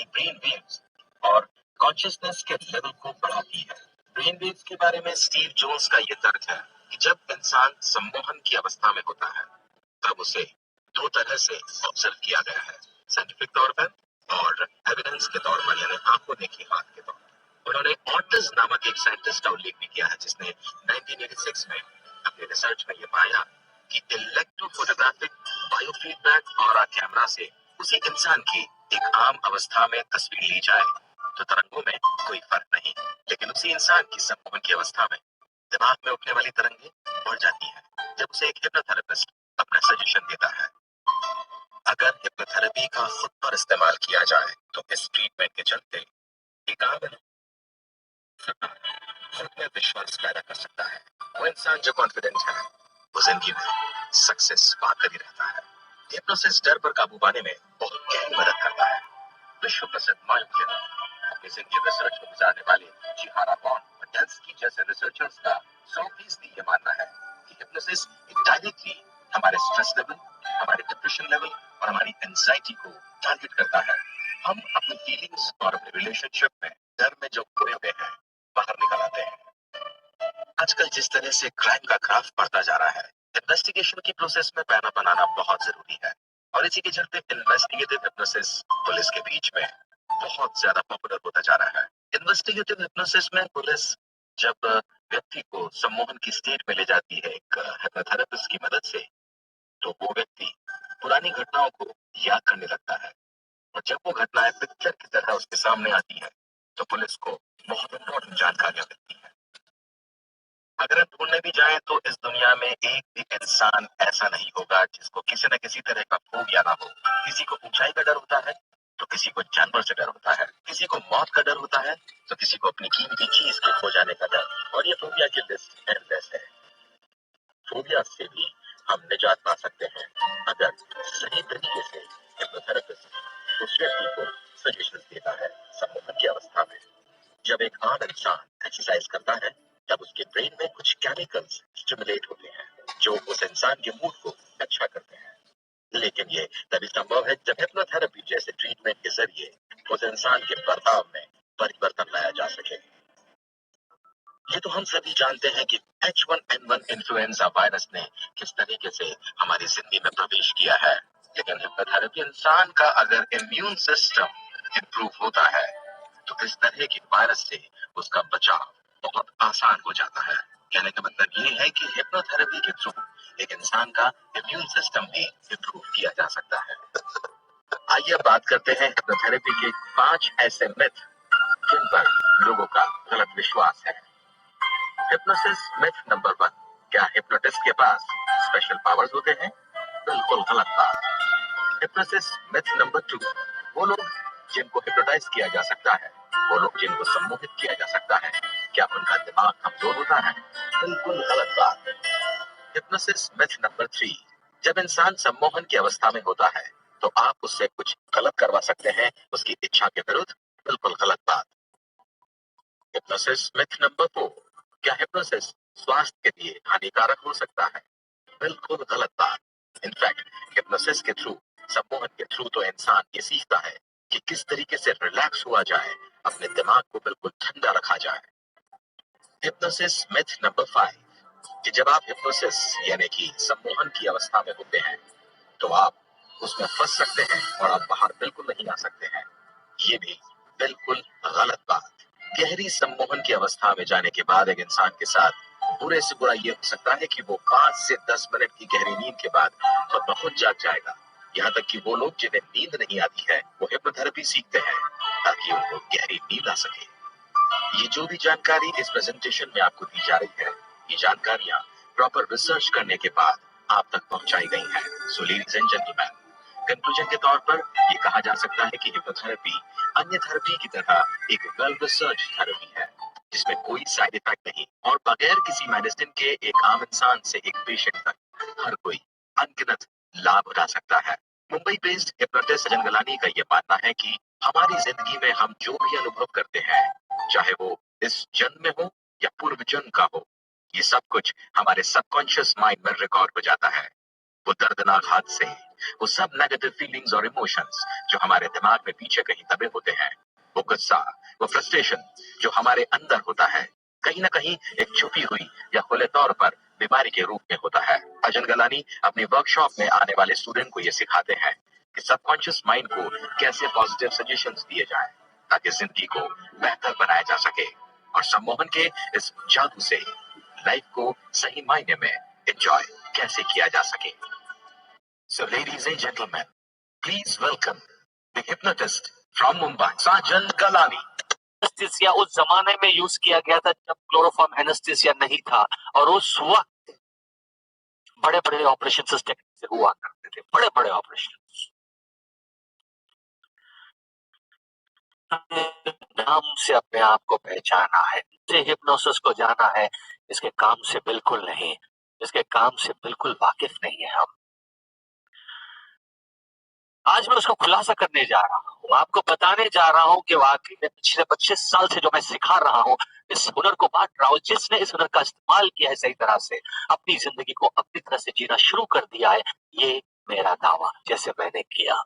Brain waves और consciousness के level को बढ़ाती है। ब्रेन वेव्स के बारे में स्टीव जोन्स का यह तर्क है कि जब इंसान सम्मोहन की अवस्था में होता है तब उसे दो तरह से ऑब्जर्व किया गया है, साइंटिफिक तौर पर और एविडेंस के तौर पर, यानी आंखों देखी बात के तौर पर। उन्होंने ऑटर्स नामक एक साइंटिस्ट का उल्लेख भी किया है जिसने 1986 में अपने रिसर्च में यह पाया कि इलेक्ट्रोफोटोग्राफिक बायोफीडबैक और कैमरा से उसी इंसान की एक आम अवस्था में तस्वीर ली जाए तो तरंगों में कोई फर्क नहीं, लेकिन उसी इंसान की सम्मोहन की अवस्था में दिमाग में उठने वाली तरंगें बढ़ जाती हैं जब उसे एक हिप्नोथेरेपिस्ट अपना सजेशन देता है। अगर हिप्नोथेरेपी का खुद पर इस्तेमाल किया जाए तो इस ट्रीटमेंट के चलते एक आम इंसान खुद में विश्वास पैदा कर सकता है। वो इंसान जो कॉन्फिडेंट है वो जिंदगी में सक्सेस पाकर ही रहता है। हिप्नोसिस डर पर काबू पाने में बहुत गहरी मदद करता है। विश्व प्रसिद्ध मायो क्लिनिक अपनी जिंदगी रिसर्च में गुजारने वाले जिहारा बॉन और डेल्स्की जैसे रिसर्चर्स का 100% ये मानना है कि हिप्नोसिस डायरेक्टली हमारे स्ट्रेस लेवल, हमारे डिप्रेशन लेवल और हमारी एंजाइटी को टारगेट करता है। हम अपनी फीलिंग्स और अपने रिलेशनशिप में डर में जो खोए हुए हैं बाहर निकल आते हैं। आजकल जिस तरह से क्राइम का ग्राफ बढ़ता जा रहा है, इन्वेस्टिगेशन की प्रोसेस में पैना बनाना बहुत जरूरी है और इसी के चलते इन्वेस्टिगेटिव हिप्नोसिस पुलिस के बीच में बहुत ज्यादा पॉपुलर होता जा रहा है। इन्वेस्टिगेटिव हिप्नोसिस में पुलिस जब व्यक्ति को सम्मोहन की स्टेट में ले जाती है एक हिप्नोथेरेपिस्ट की मदद से, तो वो व्यक्ति पुरानी घटनाओं को याद करने लगता है और जब वो घटनाएं पिक्चर की तरह उसके सामने आती है तो पुलिस को बहुत इंपॉर्टेंट जानकारियां मिलती है। अगर हम ढूंढने भी जाएं तो इस दुनिया में एक भी इंसान ऐसा नहीं होगा जिसको किसी न किसी तरह का फोबिया ना हो। किसी को ऊंचाई का डर होता है तो किसी को जानवर से डर होता है, किसी को मौत का डर होता है तो किसी को अपनी कीमती चीज के खो जाने का डर, और ये फोबिया की लिस्ट एंडलेस है। फोबिया से भी हम निजात पा सकते हैं अगर सही तरीके से हिप्नोथेरेपिस्ट उस व्यक्ति को सजेशन देता है। सम्मोहन की अवस्था में जब एक आम इंसान एक्सरसाइज करता है तब उसके ब्रेन में कुछ केमिकल्स स्टिमुलेट होते हैं जो उस इंसान के मूड को अच्छा करते हैं, लेकिन ये तभी संभव है जब हिप्नोथेरेपी जैसे ट्रीटमेंट के जरिए उस इंसान के बर्ताव में परिवर्तन लाया जा सके। ये तो हम सभी जानते हैं कि H1N1 इन्फ्लुएंजा वायरस ने किस तरीके से हमारी जिंदगी में प्रवेश किया है, लेकिन हिप्नोथेरेपी इंसान का अगर इम्यून सिस्टम इंप्रूव होता है तो इस तरह के वायरस से उसका बचाव बहुत आसान हो जाता है। कहने का मतलब ये है कि हिप्नोथेरेपी के थ्रू एक इंसान का इम्यून सिस्टम भी इंप्रूव किया जा सकता है। आइए अब बात करते हैं हिप्नोथेरेपी के 5 ऐसे मिथ जिन पर लोगों का गलत विश्वास है। हिप्नोसिस मिथ नंबर 1, क्या हिप्नोटिस्ट के पास स्पेशल पावर्स होते हैं? बिल्कुल गलत बात। हिप्नोसिस मिथ नंबर 2, वो लोग जिनको हिप्नोटाइज किया जा सकता है, वो लोग जिनको सम्मोहित किया जा सकता है, क्या उनका दिमाग कमजोर होता है? बिल्कुल गलत बात। हिप्नोसिस मिथ नंबर 3, जब इंसान सम्मोहन की अवस्था में होता है तो आप उससे कुछ गलत करवा सकते हैं उसकी इच्छा के विरुद्ध। बिल्कुल गलत बात। हिप्नोसिस मिथ नंबर 4, क्या हिप्नोसिस स्वास्थ्य के लिए हानिकारक हो सकता है? बिल्कुल गलत बात। इनफैक्ट हिप्नोसिस के थ्रू, सम्मोहन के थ्रू तो इंसान ये सीखता है कि किस तरीके से रिलैक्स हुआ जाए, अपने दिमाग को बिल्कुल ठंडा रखा जाए। हिप्नोसिस मिथ नंबर 5, कि जब आप हिप्नोसिस यानी कि सम्मोहन की अवस्था में होते हैं तो आप उसमें फंस सकते हैं और आप बाहर बिल्कुल नहीं आ सकते हैं। ये भी बिल्कुल गलत बात। गहरी सम्मोहन की अवस्था में जाने के बाद एक इंसान के साथ बुरे से बुरा ये हो सकता है कि वो 5 से 10 मिनट की गहरी नींद के बाद खुद ब खुद जाग जाएगा। यहाँ तक कि वो लोग जिन्हें नींद नहीं आती है वो हिप्नोथेरेपी सीखते हैं ताकि उनको गहरी नींद आ सके। ये जो भी जानकारी इस प्रेजेंटेशन में आपको दी जा रही है, ये जानकारियां प्रॉपर रिसर्च करने के बाद आप तक पहुंचाई गई हैं। So ladies and gentleman, conclusion के तौर पर ये कहा जा सकता है कि हिप्नोथेरेपी अन्य थेरेपी की तरह एक वेल रिसर्च थेरेपी है जिसमें कोई साइड इफेक्ट नहीं, और बगैर किसी मेडिसिन के एक आम इंसान से एक पेशेंट तक हर कोई अनगिनत लाभ उठा सकता है। मुंबई बेस्ड हिप्नोटिस्ट सजन गलानी का ये मानना है कि हमारी जिंदगी में हम जो भी अनुभव करते हैं, चाहे वो इस जन्म में हो या पूर्व जन्म का हो, ये सब कुछ हमारे सबकॉन्शियस माइंड में रिकॉर्ड हो जाता है। वो दर्दनाक हादसे, वो सब नेगेटिव फीलिंग्स और इमोशंस जो हमारे दिमाग में पीछे कहीं दबे होते हैं, वो गुस्सा, वो फ्रस्ट्रेशन जो हमारे अंदर होता है, कहीं ना कहीं एक छुपी हुई या खुले तौर पर बीमारी के रूप में होता है। अजन गलानी अपनी वर्कशॉप में आने वाले स्टूडेंट को ये सिखाते हैं कि सबकॉन्शियस माइंड को कैसे पॉजिटिव सजेशंस दिए जाएं ताकि जिंदगी को बेहतर बनाया जा सके और सम्मोहन के इस जादू से लाइफ को सही मायने में एंजॉय कैसे किया जा सके। So ladies and gentlemen, please welcome the hypnotist from Mumbai, Sajan Galani. Anaesthesia उस जमाने में यूज किया गया था जब क्लोरोफॉर्म एनेस्थीसिया नहीं था और उस वक्त बड़े बड़े ऑपरेशन इस टेक्निक से हुआ करते थे, बड़े बड़े ऑपरेशन। नाम से अपने आप को पहचाना है, इसे हिप्नोसिस को जाना है, इसके काम से बिल्कुल नहीं, इसके काम से बिल्कुल वाकिफ नहीं है हम। आज मैं उसको खुलासा करने जा रहा हूँ, आपको बताने जा रहा हूँ कि वाकई में पिछले 25 साल से जो मैं सिखा रहा हूँ, इस हुनर को बांट रहा हूँ, जिसने इस हुनर का इस्तेमाल किया है सही तरह से, अपनी जिंदगी को अपनी तरह से जीना शुरू कर दिया है, ये मेरा दावा जैसे मैंने किया।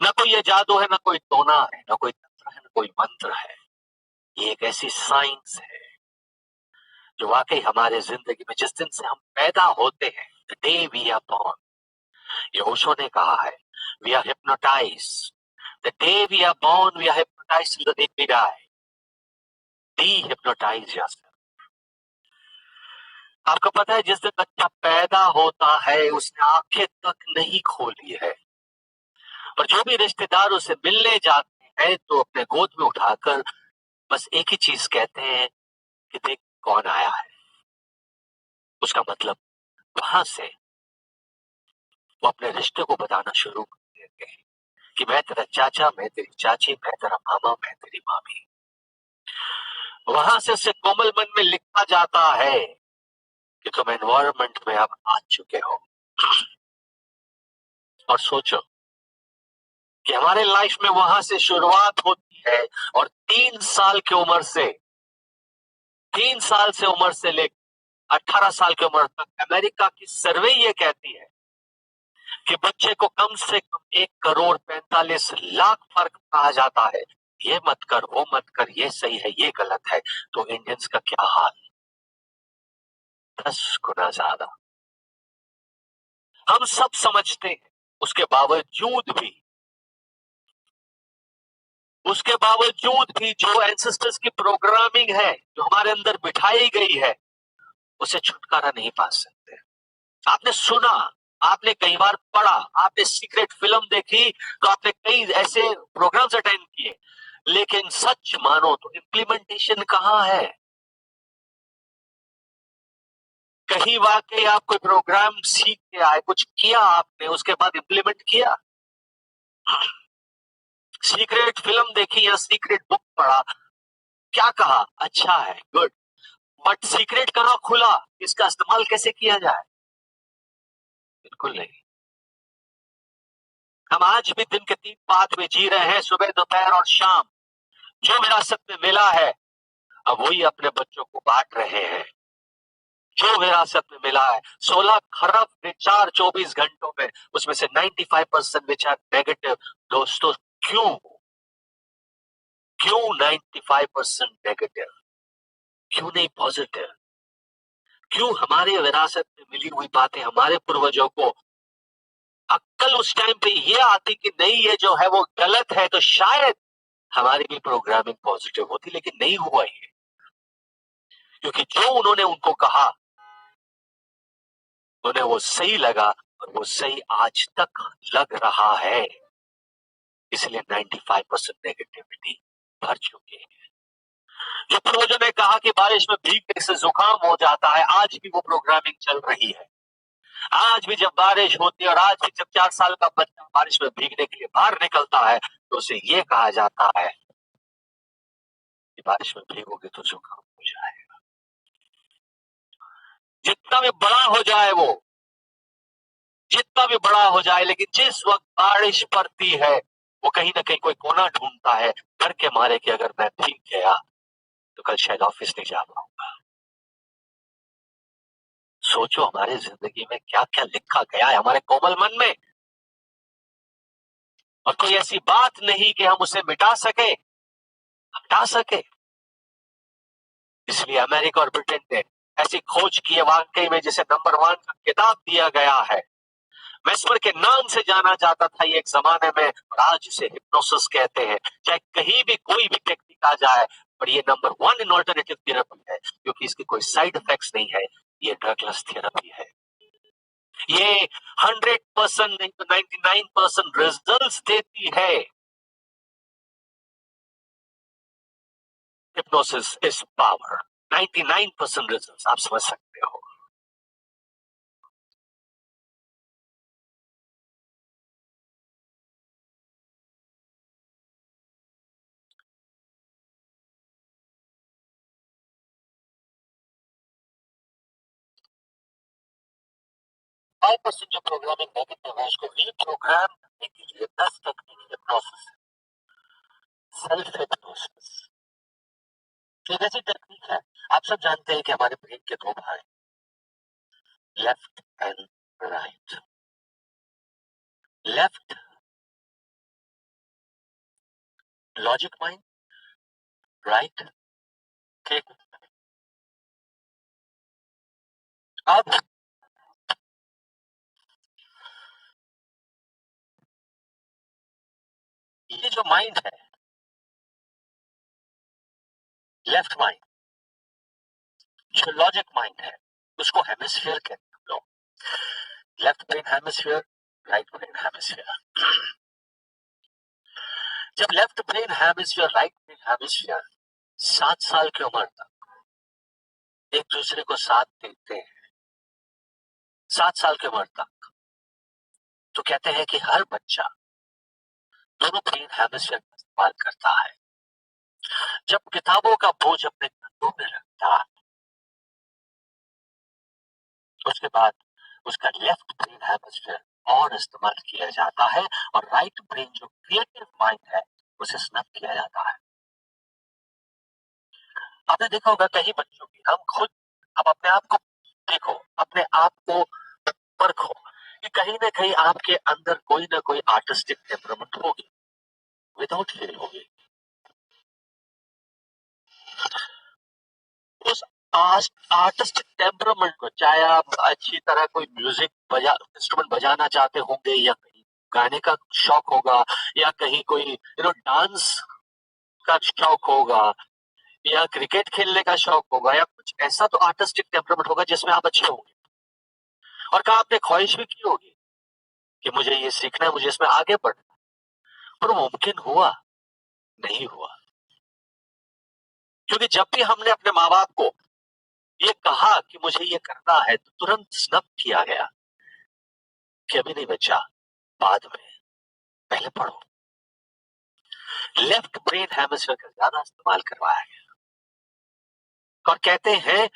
ना कोई ये जादू है, ना कोई टोना है, ना कोई तंत्र है, ना कोई मंत्र है। ये एक ऐसी साइंस है जो वाकई हमारे जिंदगी में जिस दिन से हम पैदा होते हैं, the day we are born, ये ओशो ने कहा है, we are hypnotized. The day we are born, we are hypnotized till the day we die. De-hypnotize yourself. आपको पता है जिस दिन बच्चा पैदा होता है उसने आंखें तक नहीं खोली है, और जो भी रिश्तेदार उसे मिलने जाते हैं तो अपने गोद में उठाकर बस एक ही चीज कहते हैं कि देख कौन आया है। उसका मतलब वहां से वो अपने रिश्ते को बताना शुरू कर देते हैं कि मैं तेरा चाचा, मैं तेरी चाची, मैं तेरा मामा, मैं तेरी मामी। वहां से उससे कोमल मन में लिखा जाता है कि तुम एनवायरमेंट में अब आ चुके हो। और सोचो कि हमारे लाइफ में वहां से शुरुआत होती है, और 3 साल से उम्र से लेकर 18 साल की उम्र तक अमेरिका की सर्वे ये कहती है कि बच्चे को कम से कम 1,45,00,000 फर्क कहा जाता है। ये मत कर, वो मत कर, ये सही है, ये गलत है। तो इंडियंस का क्या हाल, 10 गुना ज्यादा। हम सब समझते हैं, उसके बावजूद भी जो एंसेस्टर्स की प्रोग्रामिंग है जो हमारे अंदर बिठाई गई है, उसे छुटकारा नहीं पा सकते। आपने सुना, आपने कई बार पढ़ा, आपने सीक्रेट फिल्म देखी, तो आपने कई ऐसे प्रोग्राम्स अटेंड किए, लेकिन सच मानो तो इम्प्लीमेंटेशन कहाँ है? कहीं वाकई आप कोई प्रोग्राम सीख के आए, कुछ किया आपने, उसके बाद इम्प्लीमेंट किया? सीक्रेट फिल्म देखी या सीक्रेट बुक पढ़ा, क्या कहा? अच्छा है, गुड, बट सीक्रेट कहाँ खुला, इसका इस्तेमाल कैसे किया जाए? बिल्कुल नहीं। हम आज भी दिन के 3 पाथ में जी रहे हैं, सुबह, दोपहर और शाम। जो विरासत में मिला है अब वही अपने बच्चों को बांट रहे हैं। जो विरासत में मिला है, 16 खरब विचार 24 घंटों में, उसमें से 95% विचार नेगेटिव। दोस्तों, क्यों क्यों 95% नेगेटिव? क्यों नहीं पॉजिटिव? क्यों हमारे विरासत में मिली हुई बातें हमारे पूर्वजों को अक्ल उस टाइम पे ये आती कि नहीं, ये जो है वो गलत है, तो शायद हमारी भी प्रोग्रामिंग पॉजिटिव होती, लेकिन नहीं हुआ ये, क्योंकि जो उन्होंने उनको कहा उन्हें वो सही लगा, और वो सही आज तक लग रहा है। इसलिए 95% नेगेटिविटी भर चुकी है। जो पूर्वजों ने कहा कि बारिश में भीगने से जुकाम हो जाता है, आज भी वो प्रोग्रामिंग चल रही है। आज भी जब बारिश होती है, और आज भी जब 4 साल का बच्चा बारिश में भीगने के लिए बाहर निकलता है, तो उसे ये कहा जाता है कि बारिश में भीगोगे तो जुकाम हो जाएगा। जितना भी बड़ा हो जाए वो, जितना भी बड़ा हो जाए, लेकिन जिस वक्त बारिश पड़ती है वो कहीं ना कहीं कोई कोना ढूंढता है, डर के मारे कि अगर मैं भीग गया तो कल शायद ऑफिस नहीं जा पाऊंगा। सोचो हमारे जिंदगी में क्या क्या लिखा गया है हमारे कोमल मन में, और कोई ऐसी बात नहीं कि हम उसे मिटा सके, हटा सके। इसलिए अमेरिका और ब्रिटेन ने ऐसी खोज की है वाकई में जिसे नंबर 1 का खिताब दिया गया है। मेस्मर के नाम से जाना जाता था ये एक जमाने में, और आज इसे हिप्नोसिस कहते हैं। चाहे कहीं भी कोई भी टेक्निक आ जाए, पर ये नंबर 1 इन ऑल्टरनेटिव थेरेपी है, क्योंकि इसके कोई साइड इफेक्ट्स नहीं है। ये ड्रगलेस थेरेपी है। ये 100% नहीं तो 99% रिजल्ट्स देती है। Hypnosis is power. 99% रिजल्ट्स आप समझ सकते हो। फाइव परसेंट जो प्रोग्रामिंग नेगेटिव है उसको रीप्रोग्राम करने के लिए 10 टेक्निक हिप्नोसिस, सेल्फ हिप्नोसिस। एक ऐसी टेक्निक है, आप सब जानते हैं कि हमारे ब्रेन के दो भाग, left and right. Left logic mind, right creative. अब ये जो माइंड है, लेफ्ट माइंड, जो लॉजिक माइंड है, उसको हेमिस्फीयर कहते हैं हम लोग। Left brain hemisphere, right brain hemisphere. जब left brain hemisphere, right brain hemisphere 7 साल की उम्र तक एक दूसरे को साथ देते हैं, 7 साल की उम्र तक, तो कहते हैं कि हर बच्चा दोनों ब्रेन हेमिस्फीयर का इस्तेमाल करता है। जब किताबों का बोझ अपने कंधों में रखता है, उसके बाद उसका लेफ्ट ब्रेन हेमिस्फीयर और इस्तेमाल किया जाता है, और राइट ब्रेन जो क्रिएटिव माइंड है उसे स्नब किया जाता है। आपने देखा होगा कई बच्चों की, हम खुद, अब अपने आप को देखो, अपने आप को परखो कि कहीं ना कहीं आपके अंदर कोई ना कोई आर्टिस्टिक टेम्परामेंट होगी, विदाउट फेल होगी। उस आर्टिस्टिक टेम्परामेंट को, चाहे आप अच्छी तरह कोई म्यूजिक बजा इंस्ट्रूमेंट बजाना चाहते होंगे, या कहीं गाने का शौक होगा, या कहीं कोई डांस का शौक होगा, या क्रिकेट खेलने का शौक होगा, या कुछ ऐसा तो आर्टिस्टिक टेम्परामेंट होगा जिसमें आप अच्छे होंगे, और कहा आपने ख्वाहिश भी की होगी कि मुझे ये सीखना है, मुझे इसमें आगे बढ़ना, पर मुमकिन हुआ नहीं हुआ। क्योंकि जब भी हमने अपने माँ बाप को ये कहा कि मुझे ये करना है, तो तुरंत स्नब किया गया कि अभी नहीं बच्चा, बाद में, पहले पढ़ो। लेफ्ट ब्रेन हेमिस्फीयर का ज्यादा इस्तेमाल करवाया गया, और कहते हैं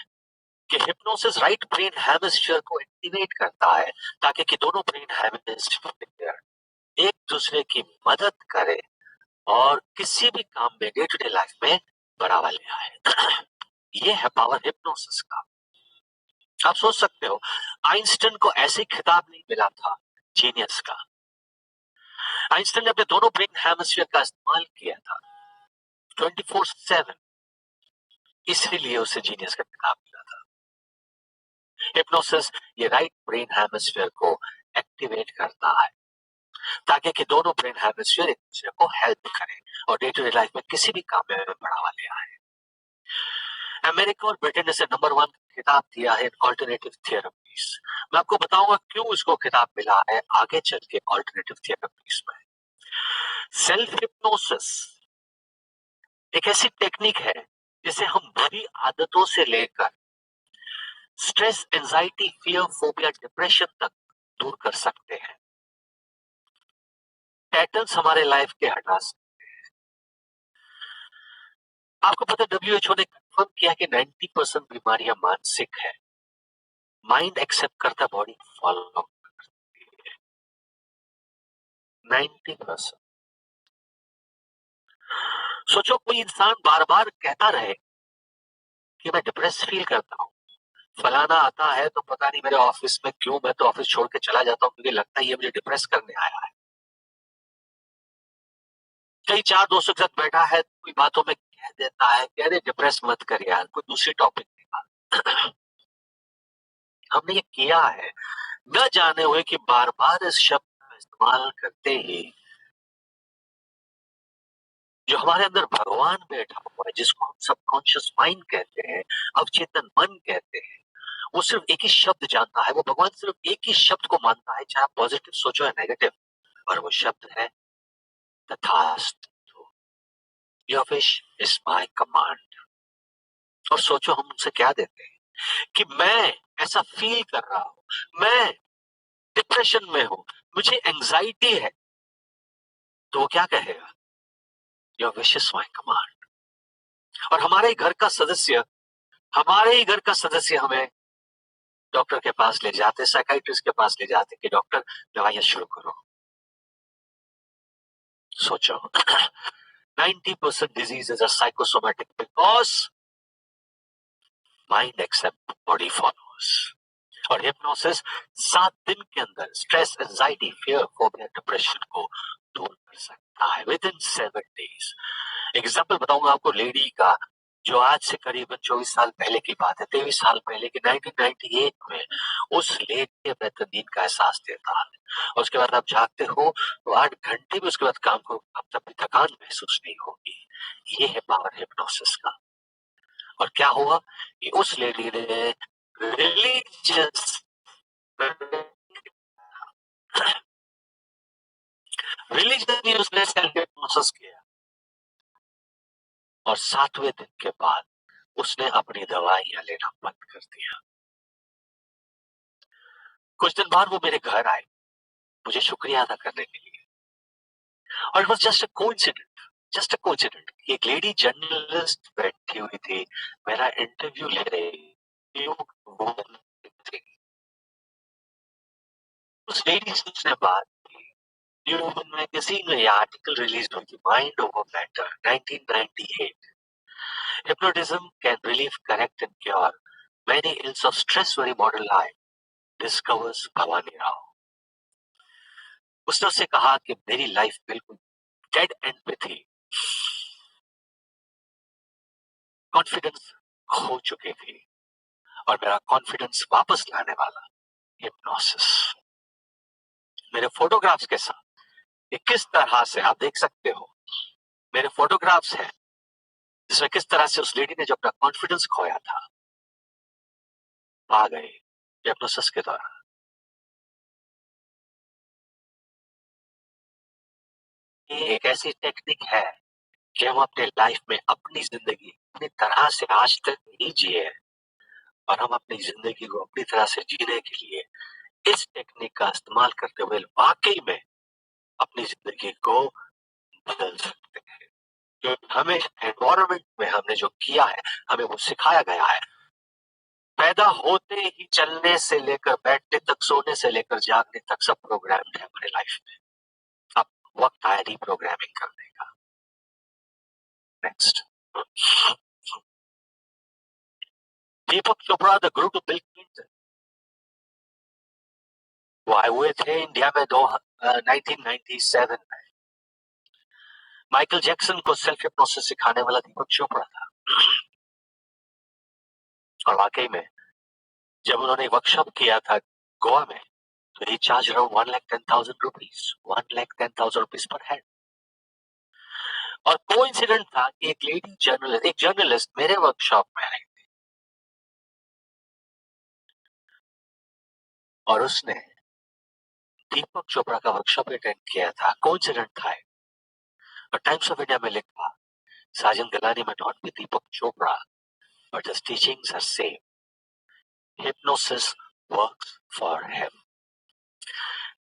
कि हिप्नोसिस राइट ब्रेन हेमिस्फीयर को एक्टिवेट करता है, ताकि कि दोनों ब्रेन हेमिस्फीयर एक दूसरे की मदद करे और किसी भी काम में, डे टू डे लाइफ में बढ़ावा ले आए। ये है पावर हिप्नोसिस का। आप सोच सकते हो, आइंस्टाइन को ऐसे खिताब नहीं मिला था जीनियस का। आइंस्टाइन ने अपने दोनों ब्रेन हेमिस्फीयर का इस्तेमाल किया था 24/7, इसीलिए उसे जीनियस का खिताब मिला था। हिप्नोसिस ये राइट ब्रेन हेमिस्फीयर को एक्टिवेट करता है, ताकि कि दोनों ब्रेन हेमिस्फीयर एक दूसरे को हेल्प करें और डे टू डे लाइफ में किसी भी काम में बढ़ावा ले आए। अमेरिका और ब्रिटेन ने इसे नंबर 1 खिताब दिया है ऑल्टरनेटिव थेरेपीज। मैं आपको बताऊंगा क्यों इसको खिताब मिला है आगे चल के ऑल्टरनेटिव थेरेपीज में। सेल्फ हिप्नोसिस एक ऐसी टेक्निक है जिसे हम बुरी आदतों से लेकर stress, anxiety, fear, phobia, depression तक दूर कर सकते हैं। पैटर्न्स हमारे लाइफ के हटा सकते हैं। आपको पता है डब्ल्यूएचओ ने कंफर्म किया कि 90% बीमारियां मानसिक है। माइंड एक्सेप्ट करता, बॉडी फॉलो करती है। 90%। सोचो कोई इंसान बार बार कहता रहे कि मैं डिप्रेस फील करता हूँ, फलाना आता है तो पता नहीं मेरे ऑफिस में क्यों, मैं तो ऑफिस छोड़ के चला जाता हूँ क्योंकि लगता है ये मुझे डिप्रेस करने आया है। कई चार दोस्तों के साथ बैठा है, कोई बातों में कह देता है कि अरे डिप्रेस मत कर यार, कोई दूसरी टॉपिक निकाल। हमने ये किया है न जाने हुए कि बार बार इस शब्द का इस्तेमाल करते ही जो हमारे अंदर भगवान बैठा हुआ है, जिसको हम सबकॉन्शियस माइंड कहते हैं, अवचेतन मन कहते हैं, वो सिर्फ एक ही शब्द जानता है। वो भगवान सिर्फ एक ही शब्द को मानता है, चाहे आप पॉजिटिव सोचो या नेगेटिव, और वो शब्द है तथास्तु। Your wish is my command. और सोचो हम उनसे क्या देते हैं कि मैं ऐसा फील कर रहा हूं, मैं डिप्रेशन में हूं, मुझे एंजाइटी है, तो वो क्या कहेगा? Your wish is my command. और हमारे ही घर का सदस्य हमें डॉक्टर के पास ले जाते, साइकाइट्रिस्ट के पास ले जाते कि डॉक्टर दवाइयां शुरू करो। सोचो 90% diseases are psychosomatic because mind accepts, body follows। और हिप्नोसिस 7 दिन के अंदर stress, anxiety, fear, phobia, depression को दूर कर सकता है विद इन 7 days। एग्जाम्पल बताऊंगा आपको लेडी का, जो आज से करीबन 24 साल पहले की बात है, 23 साल पहले की 1998 में उस लेडी के बेहतर नींद का एहसास देता है। और उसके बाद आप जागते हो तो 8 घंटे भी उसके बाद काम को आप तब भी थकान महसूस नहीं होगी। ये है पावर हिप्नोसिस का। और क्या हुआ कि उस लेडी ने रिलीजियस रिलीजियसली उसने सेल्फ हिप्नोसिस किया, और 7वें दिन के बाद उसने अपनी दवाइयां लेना बंद कर दिया। कुछ दिन बाद वो मेरे घर आए मुझे शुक्रिया अदा करने के लिए, और it was just a coincident, just a coincident. एक लेडी जर्नलिस्ट बैठी हुई थी, मेरा इंटरव्यू ले रही थी, उस लेडी से उसने बात की। न्यू मैगजीन में यह आर्टिकल रिलीज हुई थी, mind over matter 1998। Hypnotism can relieve, correct and cure many ills of stress very modern life, discovers Bhavani Rao. उसने उससे कहा कि मेरी लाइफ बिल्कुल डेड एंड पे थी, कॉन्फिडेंस खो चुकी थी, और मेरा कॉन्फिडेंस वापस लाने वाला हिप्नोसिस। मेरे फोटोग्राफ्स के साथ ये किस तरह से आप देख सकते हो, मेरे फोटोग्राफ्स हैं जिसमें किस तरह से उस लेडी ने जो अपना कॉन्फिडेंस खोया था आ गए हिप्नोसिस के दौरान। ये एक ऐसी टेक्निक है कि हम अपने लाइफ में अपनी जिंदगी अपनी तरह से आज तक नहीं जिए, और हम अपनी जिंदगी को अपनी तरह से जीने के लिए इस टेक्निक का इस्तेमाल करते हुए वाकई में अपनी जिंदगी को बदल सकते हैं। जो हमें एनवायरमेंट में हमने जो किया है, हमें वो सिखाया गया है, पैदा होते ही चलने से लेकर बैठने तक, सोने से लेकर जागने तक सब प्रोग्राम है हमारे लाइफ में। अब वक्त आया रीप्रोग्रामिंग करने का। Next, Deepak Chopra the Guru to bill Clinton. वो आए हुए थे इंडिया में 1997 में। माइकल जैक्सन को सेल्फ हिप्नोसिस सिखाने वाला दीपक चोपड़ा था। और वाकई में जब उन्होंने वर्कशॉप किया था गोवा में, तो ही charge around 1,10,000 rupees, 1,10,000 rupees per head. और कोइंसिडेंट था कि एक जर्नलिस्ट मेरे वर्कशॉप में आई, और उसने दीपक चोपड़ा का वर्कशॉप अटेंड किया था। कोइंसिडेंट था। और टाइम्स ऑफ इंडिया में लिखा, साजन गलानी में not be Deepak Chopra but his teachings are same. Hypnosis works for him.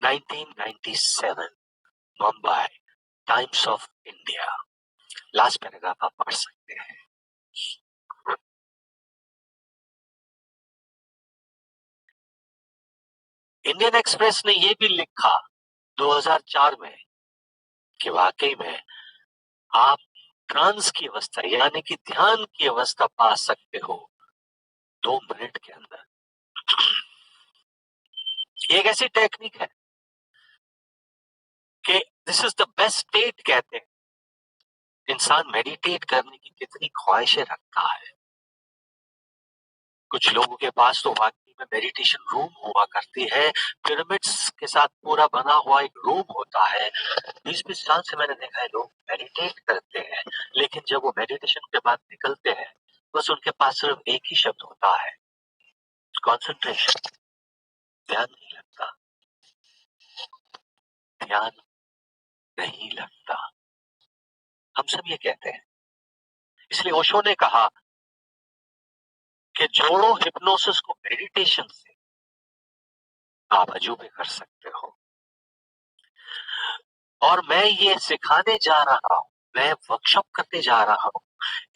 1997, Mumbai, Times of India। Last paragraph आप पढ़ सकते हैं। इंडियन एक्सप्रेस ने यह भी लिखा 2004 में कि वाकई में आप ट्रांस की अवस्था यानी कि ध्यान की अवस्था पा सकते हो 2 मिनट के अंदर। ये एक ऐसी टेक्निक है कि this is the best state कहते हैं। इंसान मेडिटेट करने की कितनी ख्वाहिशें रखता है। कुछ लोगों के पास तो वाकई में मेडिटेशन रूम हुआ करती है, पिरामिड्स के साथ पूरा बना हुआ एक रूम होता है। 20-20 साल से मैंने देखा है लोग मेडिटेट करते हैं, लेकिन जब वो मेडिटेशन के बाद निकलते हैं बस उनके पास सिर्फ एक ही शब्द होता है, कंसंट्रेशन। ध्यान नहीं लगता, ध्यान नहीं लगता। हम सब ये कहते हैं। इसलिए ओशो ने कहा कि जोड़ो हिप्नोसिस को मेडिटेशन से, आप अजूबे कर सकते हो। और मैं ये सिखाने जा रहा हूं, मैं वर्कशॉप करने जा रहा हूं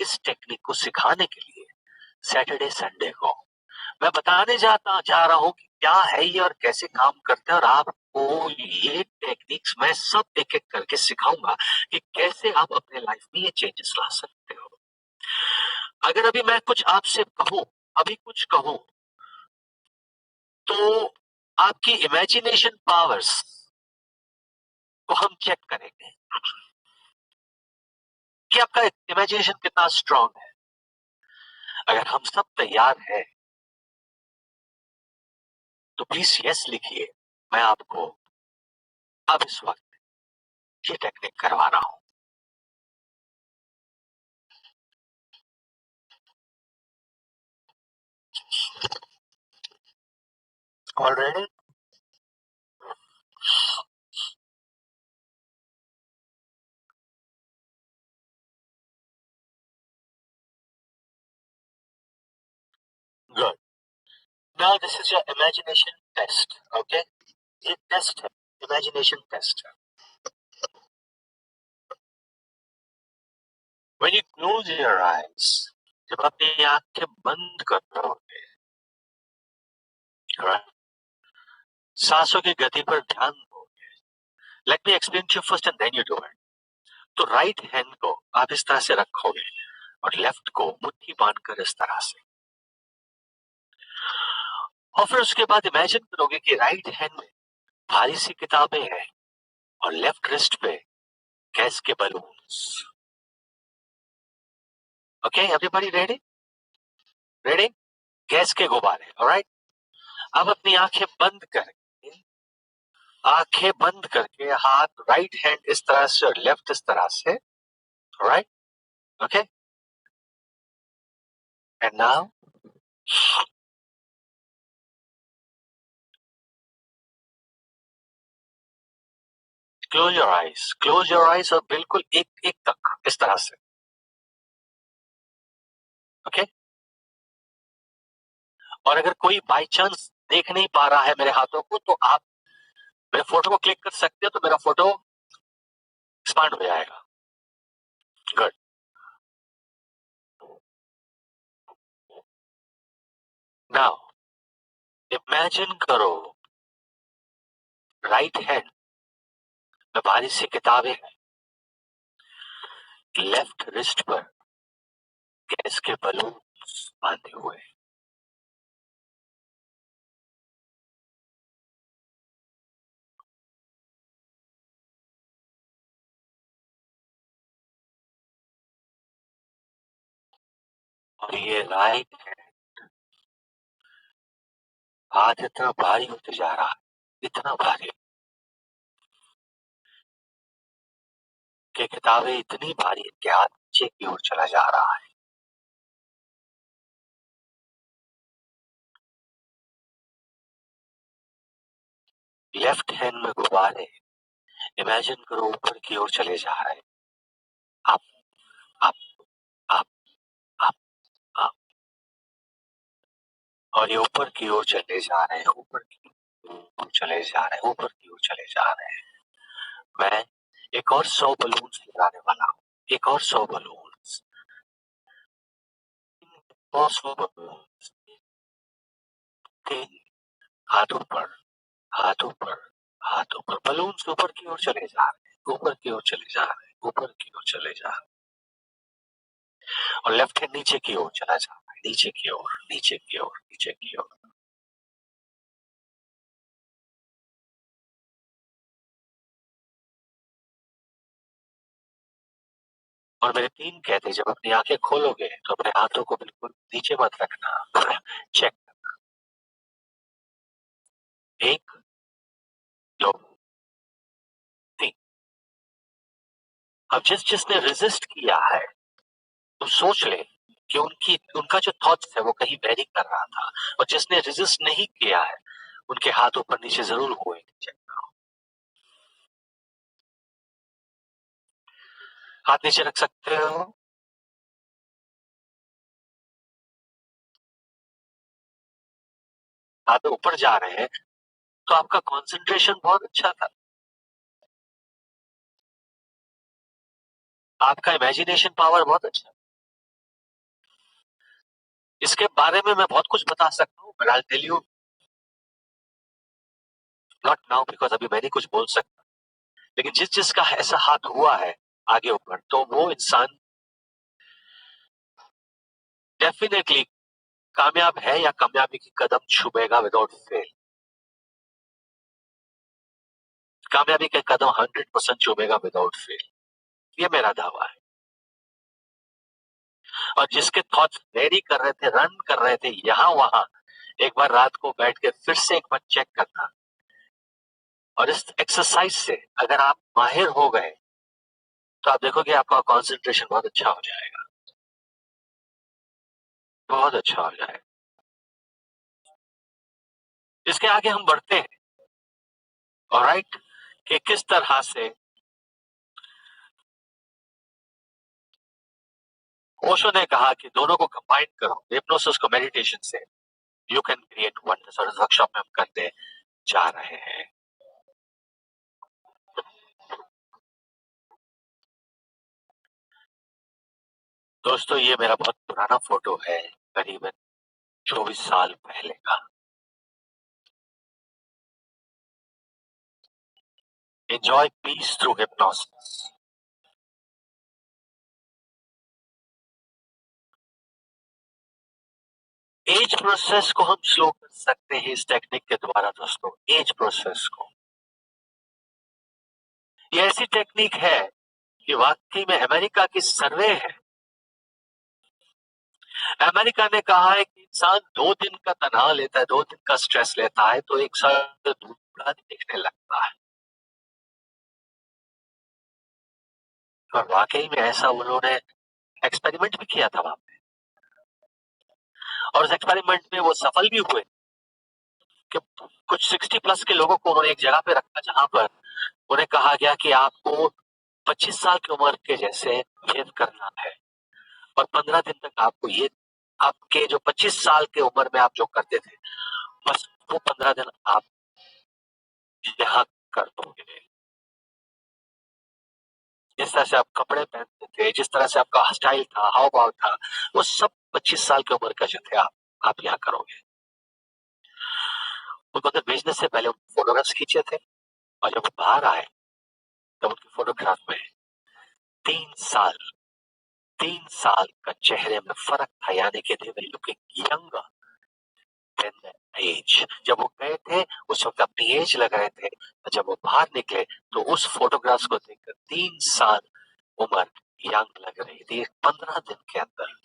इस टेक्निक को सिखाने के लिए। सैटरडे संडे को मैं बताने जा रहा हूं कि क्या है ये और कैसे काम करते हैं, और आपको ये टेक्निक्स मैं सब एक एक करके सिखाऊंगा कि कैसे आप अपने लाइफ में ये चेंजेस ला सकते हो। अगर अभी मैं कुछ आपसे कहूं, अभी कुछ कहूं, तो आपकी इमेजिनेशन पावर्स को हम चेक करेंगे कि आपका इमेजिनेशन कितना स्ट्रांग है। अगर हम सब तैयार हैं तो प्लीज यस लिखिए। मैं आपको अब इस वक्त ये टेक्निक करवा रहा हूं। Already good. Now this is your imagination test. Okay, ये टेस्ट है, इमेजिनेशन टेस्ट है। When you close your eyes, जब आप ये आंखें बंद कर रहोगे, right? सांसों की गति पर ध्यान दो। Let me explain to you first and then you do it. तो राइट हैंड को आप इस तरह से रखोगे और लेफ्ट को मुट्ठी बांधकर इस तरह से, और फिर उसके बाद इमेजिन करोगे कि राइट हैंड में भारी सी किताबें हैं और लेफ्ट रिस्ट पे गैस के balloons. Okay, everybody ready? Ready? Gas के गुब्बारे, ऑलराइट? अब अपनी आंखें बंद करके हाथ राइट हैंड इस तरह से और लेफ्ट इस तरह से, alright? Okay, and now close your eyes और बिल्कुल एक एक तक इस तरह से। ओके, और अगर कोई बाई चांस देख नहीं पा रहा है मेरे हाथों को, तो आप मेरे फोटो को क्लिक कर सकते हो, तो मेरा फोटो एक्सपांड हो जाएगा। गुड। नाउ इमेजिन करो राइट हैंड में भारी सी किताबें हैं, लेफ्ट रिस्ट पर गैस के बलून बांधे हुए, और ये राइट हाथ इतना भारी होते जा रहा है, इतना भारी कि किताबें इतनी भारी है कि हाथ नीचे की ओर चला जा रहा है। लेफ्ट हैंड में गुब्बारे इमेजिन करो ऊपर की ओर चले जा रहे हैं। Up up up up up, और ये ऊपर की ओर चले जा रहे हैं, ऊपर की ओर चले जा रहे हैं, ऊपर की ओर चले जा रहे हैं। मैं एक और 100 बलून्स लगाने वाला हूँ, एक और 100 बलून्स, और 100 बलून्स। हाथ ऊपर, हाथ ऊपर, हाथ ऊपर, बलून्स ऊपर की ओर चले जा रहे हैं, ऊपर की ओर चले जा रहे हैं, ऊपर की ओर चले जा रहे हैं, और लेफ्ट हैंड नीचे की ओर चला जा रहा है, नीचे की ओर, नीचे की ओर, नीचे की ओर। और मेरे 3 कहते जब अपनी आंखें खोलोगे तो अपने हाथों को बिल्कुल नीचे मत रखना, चेक। 1, 2, 3। अब जिसने रेजिस्ट किया है तो सोच ले कि उनका जो थॉट्स है वो कहीं वेरी कर रहा था, और जिसने रेजिस्ट नहीं किया है उनके हाथ ऊपर नीचे जरूर हुए। चेक करो। हाथ नीचे रख सकते हो। हाथ ऊपर जा रहे हैं तो आपका कंसंट्रेशन बहुत अच्छा था, आपका इमेजिनेशन पावर बहुत अच्छा। इसके बारे में मैं बहुत कुछ बता सकता हूँ, but I tell you not now, because अभी मैं नहीं कुछ बोल सकता। लेकिन जिसका ऐसा हाथ हुआ है आगे ऊपर, तो वो इंसान डेफिनेटली कामयाब है या कामयाबी की कदम छुएगा विदाउट फेल। कामयाबी के कदम 100% चुभेगा विदाउट फेल, ये मेरा दावा है। और जिसके थॉट्स वेरी कर रहे थे, रन कर रहे थे यहाँ वहां, एक बार रात को बैठ के फिर से एक बार चेक करना। और इस एक्सरसाइज से अगर आप माहिर हो गए तो आप देखोगे आपका कंसंट्रेशन बहुत अच्छा हो जाएगा, बहुत अच्छा हो जाएगा। इसके आगे हम बढ़ते हैं, ऑलराइट, कि किस तरह से ओशो ने कहा कि दोनों को कंबाइन करो, हिप्नोसिस को मेडिटेशन से, यू कैन क्रिएट वंडर्स। और इस वर्कशॉप में हम करते जा रहे हैं। दोस्तों ये मेरा बहुत पुराना फोटो है, करीबन 24 साल पहले का। Enjoy peace through hypnosis. Age process को हम स्लो कर सकते हैं इस टेक्निक के द्वारा दोस्तों, एज प्रोसेस को। ये ऐसी टेक्निक है कि वाकई में अमेरिका की सर्वे है, अमेरिका ने कहा है कि इंसान 2 दिन का तनाव लेता है, 2 दिन का स्ट्रेस लेता है तो 1 साल दूसरा दिखने लगता है। और वाकई में ऐसा उन्होंने एक्सपेरिमेंट भी किया था वहां पे, और उस एक्सपेरिमेंट में वो सफल भी हुए कि कुछ 60+ के लोगों को उन्होंने एक जगह पे रखा जहां पर उन्हें कहा गया कि आपको 25 साल की उम्र के जैसे बिहेव करना है, और 15 दिन तक आपको ये, आपके जो 25 साल की उम्र में आप जो करते थे बस वो 15 दिन आप यहाँ कर दोगे। जिस तरह से आप कपड़े पहनते थे, जिस तरह से आपका स्टाइल था, हाव भाव था, वो सब 25 साल की उम्र का जो थे आप यहाँ करोगे। उनको अंदर भेजने से पहले फोटोग्राफ्स खींचे थे, और जब वो बाहर आए तब उनके फोटोग्राफ में 3 साल 3 साल का चेहरे में फर्क था, यानी कि they were looking younger than the age. जब वो गए थे उस वक्त अपनी एज लग रहे थे, और जब वो बाहर निकले तो उस फोटोग्राफ्स को देखकर 3 साल उम्र यंग लग रही थी 15 दिन के अंदर।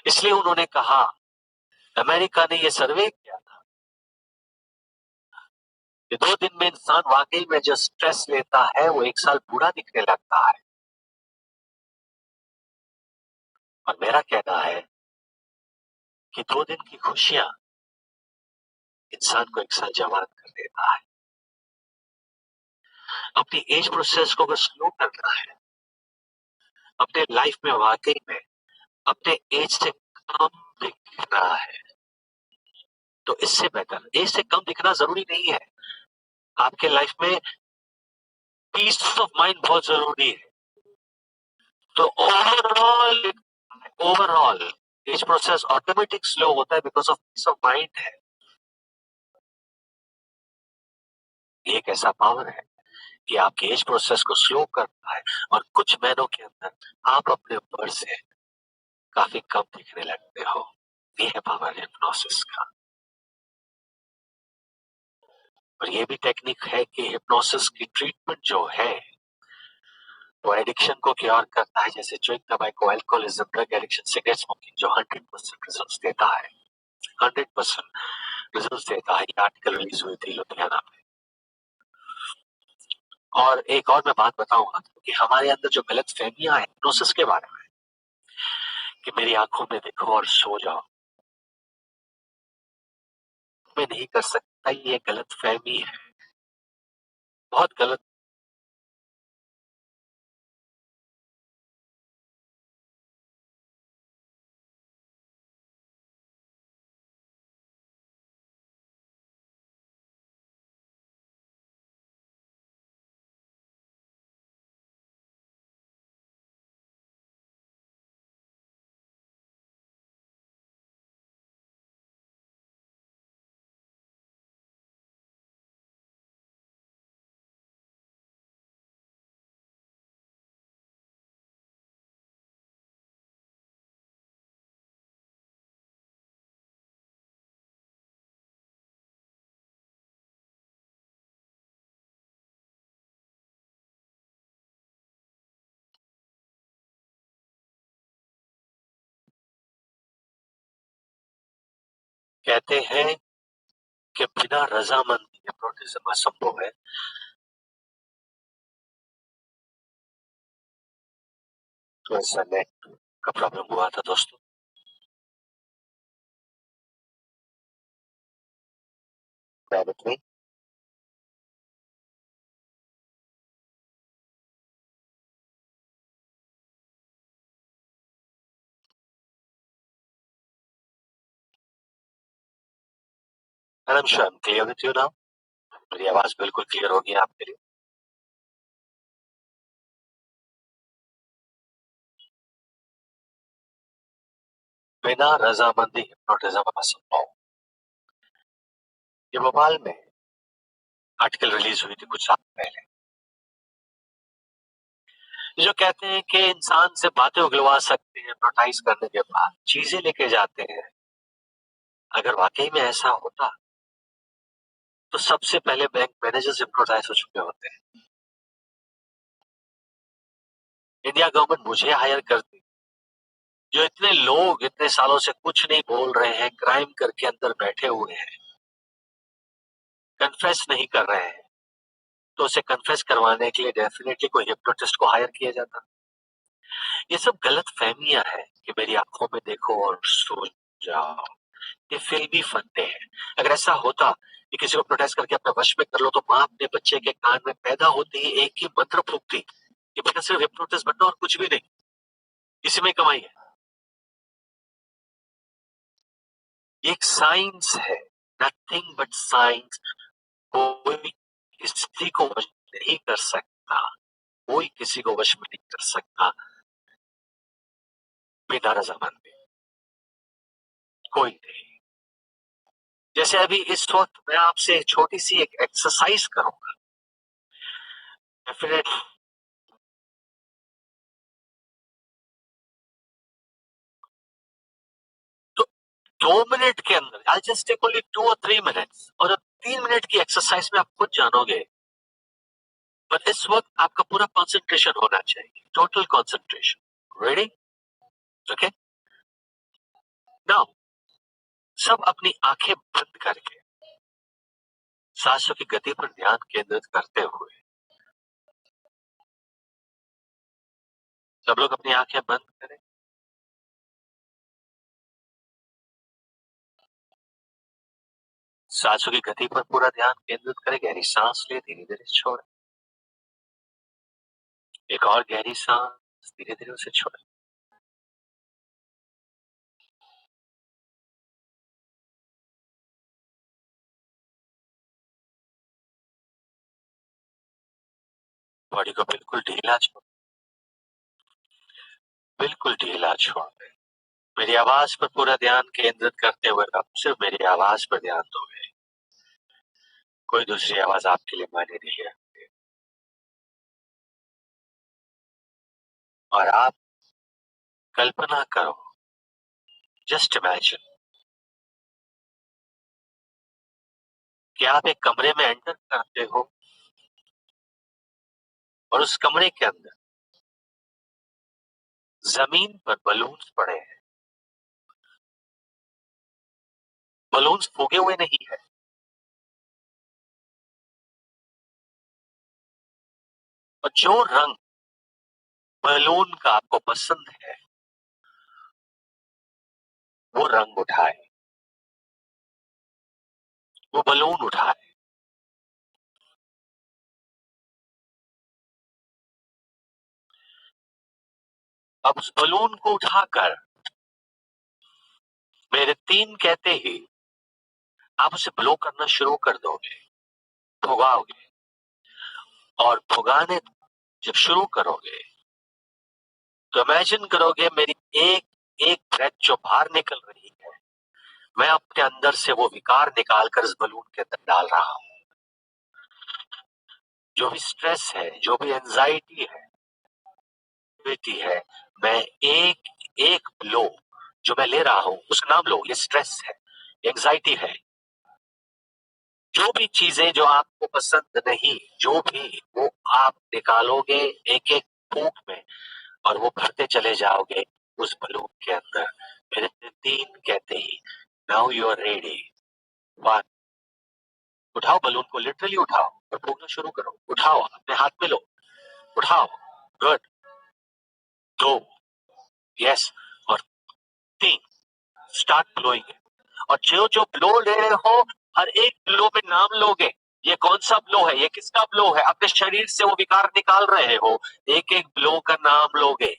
इसलिए उन्होंने कहा, अमेरिका ने ये सर्वे किया था कि 2 दिन में इंसान वाकई में जो स्ट्रेस लेता है वो 1 साल बूढ़ा दिखने लगता है। और मेरा कहना है कि 2 दिन की खुशियां इंसान को 1 साल जवान कर देता है। अपनी एज प्रोसेस को अगर स्लो करना है, अपने लाइफ में वाकई में अपने एज से कम दिखना है, तो इससे बेटर, एज से कम दिखना जरूरी नहीं है, आपके लाइफ में पीस ऑफ माइंड बहुत जरूरी है। तो overall age process automatic slow होता है because of peace of mind है। ये एक ऐसा पावर है कि आपके एज प्रोसेस को स्लो करता है, और कुछ महीनों के अंदर आप अपने ऊपर से काफी कम दिखने लगते हो। ये है पावर हिप्नोसिस का। और ये भी टेक्निक है कि हिप्नोसिस की ट्रीटमेंट जो है वो एडिक्शन को क्योर करता है, जैसे chewing tobacco, alcoholism, drug addiction, cigarette smoking, जो 100% रिजल्ट्स देता है, 100% रिजल्ट्स देता है। ये आर्टिकल रिलीज हुई थी लुधियाना में। और एक और मैं बात बताऊंगा कि हमारे अंदर जो गलत फहमियां है हिप्नोसिस के बारे में, कि मेरी आंखों में देखो और सो जाओ, मैं नहीं कर सकता, ये गलत फहमी है, बहुत गलत। कहते हैं कि बिना रजामंदी हिप्नोटिज्म असंभव है। तो ऐसा नेट का प्रॉब्लम हुआ था दोस्तों। bear with me. And I'm sure I'm clear with you now. मेरी आवाज बिल्कुल क्लियर होगी आपके लिए। बिना रजामंदी हिप्नोटिज्म असंभव। ये भोपाल में आर्टिकल रिलीज हुई थी कुछ साल पहले, जो कहते हैं कि इंसान से बातें उगलवा सकते हैं हिप्नोटाइज करने के बाद, चीजें लेके जाते हैं। अगर वाकई में ऐसा होता तो सबसे पहले बैंक मैनेजर्स हिप्नोटाइज हो चुके होते हैं। इंडिया गवर्नमेंट मुझे हायर करती, जो इतने लोग इतने सालों से कुछ नहीं बोल रहे हैं, क्राइम करके अंदर बैठे हुए हैं, कन्फेस नहीं कर रहे हैं, तो उसे कन्फेस करवाने के लिए डेफिनेटली कोई हिप्नोटिस्ट को हायर किया जाता। ये सब गलत फहमियां हैं कि मेरी आंखों में देखो और सो जाओ, ये फिल्मी फंदे हैं। अगर ऐसा होता कि किसी को प्रोटेस्ट करके अपने वश में कर लो, तो माँ अपने बच्चे के कान में पैदा होते ही एक ही मंत्र फूकती कि बेटा सिर्फ हिप्नोटिस्ट बनना और कुछ भी नहीं, इसी में कमाई है। ये एक साइंस है, नथिंग बट साइंस। कोई किसी को वश नहीं कर सकता, कोई किसी को वश में नहीं कर सकता बिना रजामंदी, कोई नहीं। जैसे अभी इस वक्त मैं आपसे छोटी सी एक एक्सरसाइज करूंगा, डेफिनेटली तो 2 मिनट के अंदर, आई जस्ट टेक ओनली 2 और 3 मिनट्स, और 3 मिनट की एक्सरसाइज में आप खुद जानोगे। पर इस वक्त आपका पूरा कंसंट्रेशन होना चाहिए, total concentration. Ready? Okay, now सब अपनी आंखें बंद करके सांसों की गति पर ध्यान केंद्रित करते हुए, सब लोग अपनी आंखें बंद करें। सांसों की गति पर पूरा ध्यान केंद्रित करें, गहरी सांस ले, धीरे धीरे छोड़े, एक और गहरी सांस, धीरे धीरे उसे छोड़े। बॉडी को बिल्कुल ढीला छोड़, बिल्कुल ढीला छोड़। मेरी आवाज पर पूरा ध्यान केंद्रित करते हुए अब सिर्फ मेरी आवाज पर ध्यान दोगे, कोई दूसरी आवाज आपके लिए मायने नहीं रखती। और आप कल्पना करो, जस्ट इमेजिन कि आप एक कमरे में एंटर करते हो और उस कमरे के अंदर जमीन पर बलून्स पड़े हैं, बलून्स फूगे हुए नहीं है। और जो रंग बलून का आपको पसंद है वो रंग उठाए, वो बलून उठाए। अब उस बलून को उठाकर मेरे 3 कहते ही आप उसे ब्लो करना शुरू कर दोगे, फुगाओगे। और फुगाने जब शुरू करोगे तो इमेजिन करोगे मेरी एक एक ब्रेथ जो बाहर निकल रही है, मैं अपने अंदर से वो विकार निकालकर इस बलून के अंदर डाल रहा हूं। जो भी स्ट्रेस है, जो भी एंजाइटी है, मैं एक एक ब्लो जो मैं ले रहा हूं उसका नाम लो, ये स्ट्रेस है, एंजाइटी है। जो भी चीजें जो आपको पसंद नहीं, जो भी वो आप निकालोगे एक एक फूंक में, और वो भरते चले जाओगे उस बलून के अंदर। मेरे 3 कहते ही नाउ यू आर रेडी। 1, उठाओ बलून को, लिटरली उठाओ और फूंकना शुरू करो। उठाओ, अपने हाथ में लो, उठाओ। गुड। 2, यस। और 3, स्टार्ट ब्लोइंग। और जो जो ब्लो ले रहे हो, हर एक ब्लो में नाम लोगे। ये कौन सा ब्लो है, ये किसका ब्लो है, अपने शरीर से वो विकार निकाल रहे हो, एक एक ब्लो का नाम लोगे।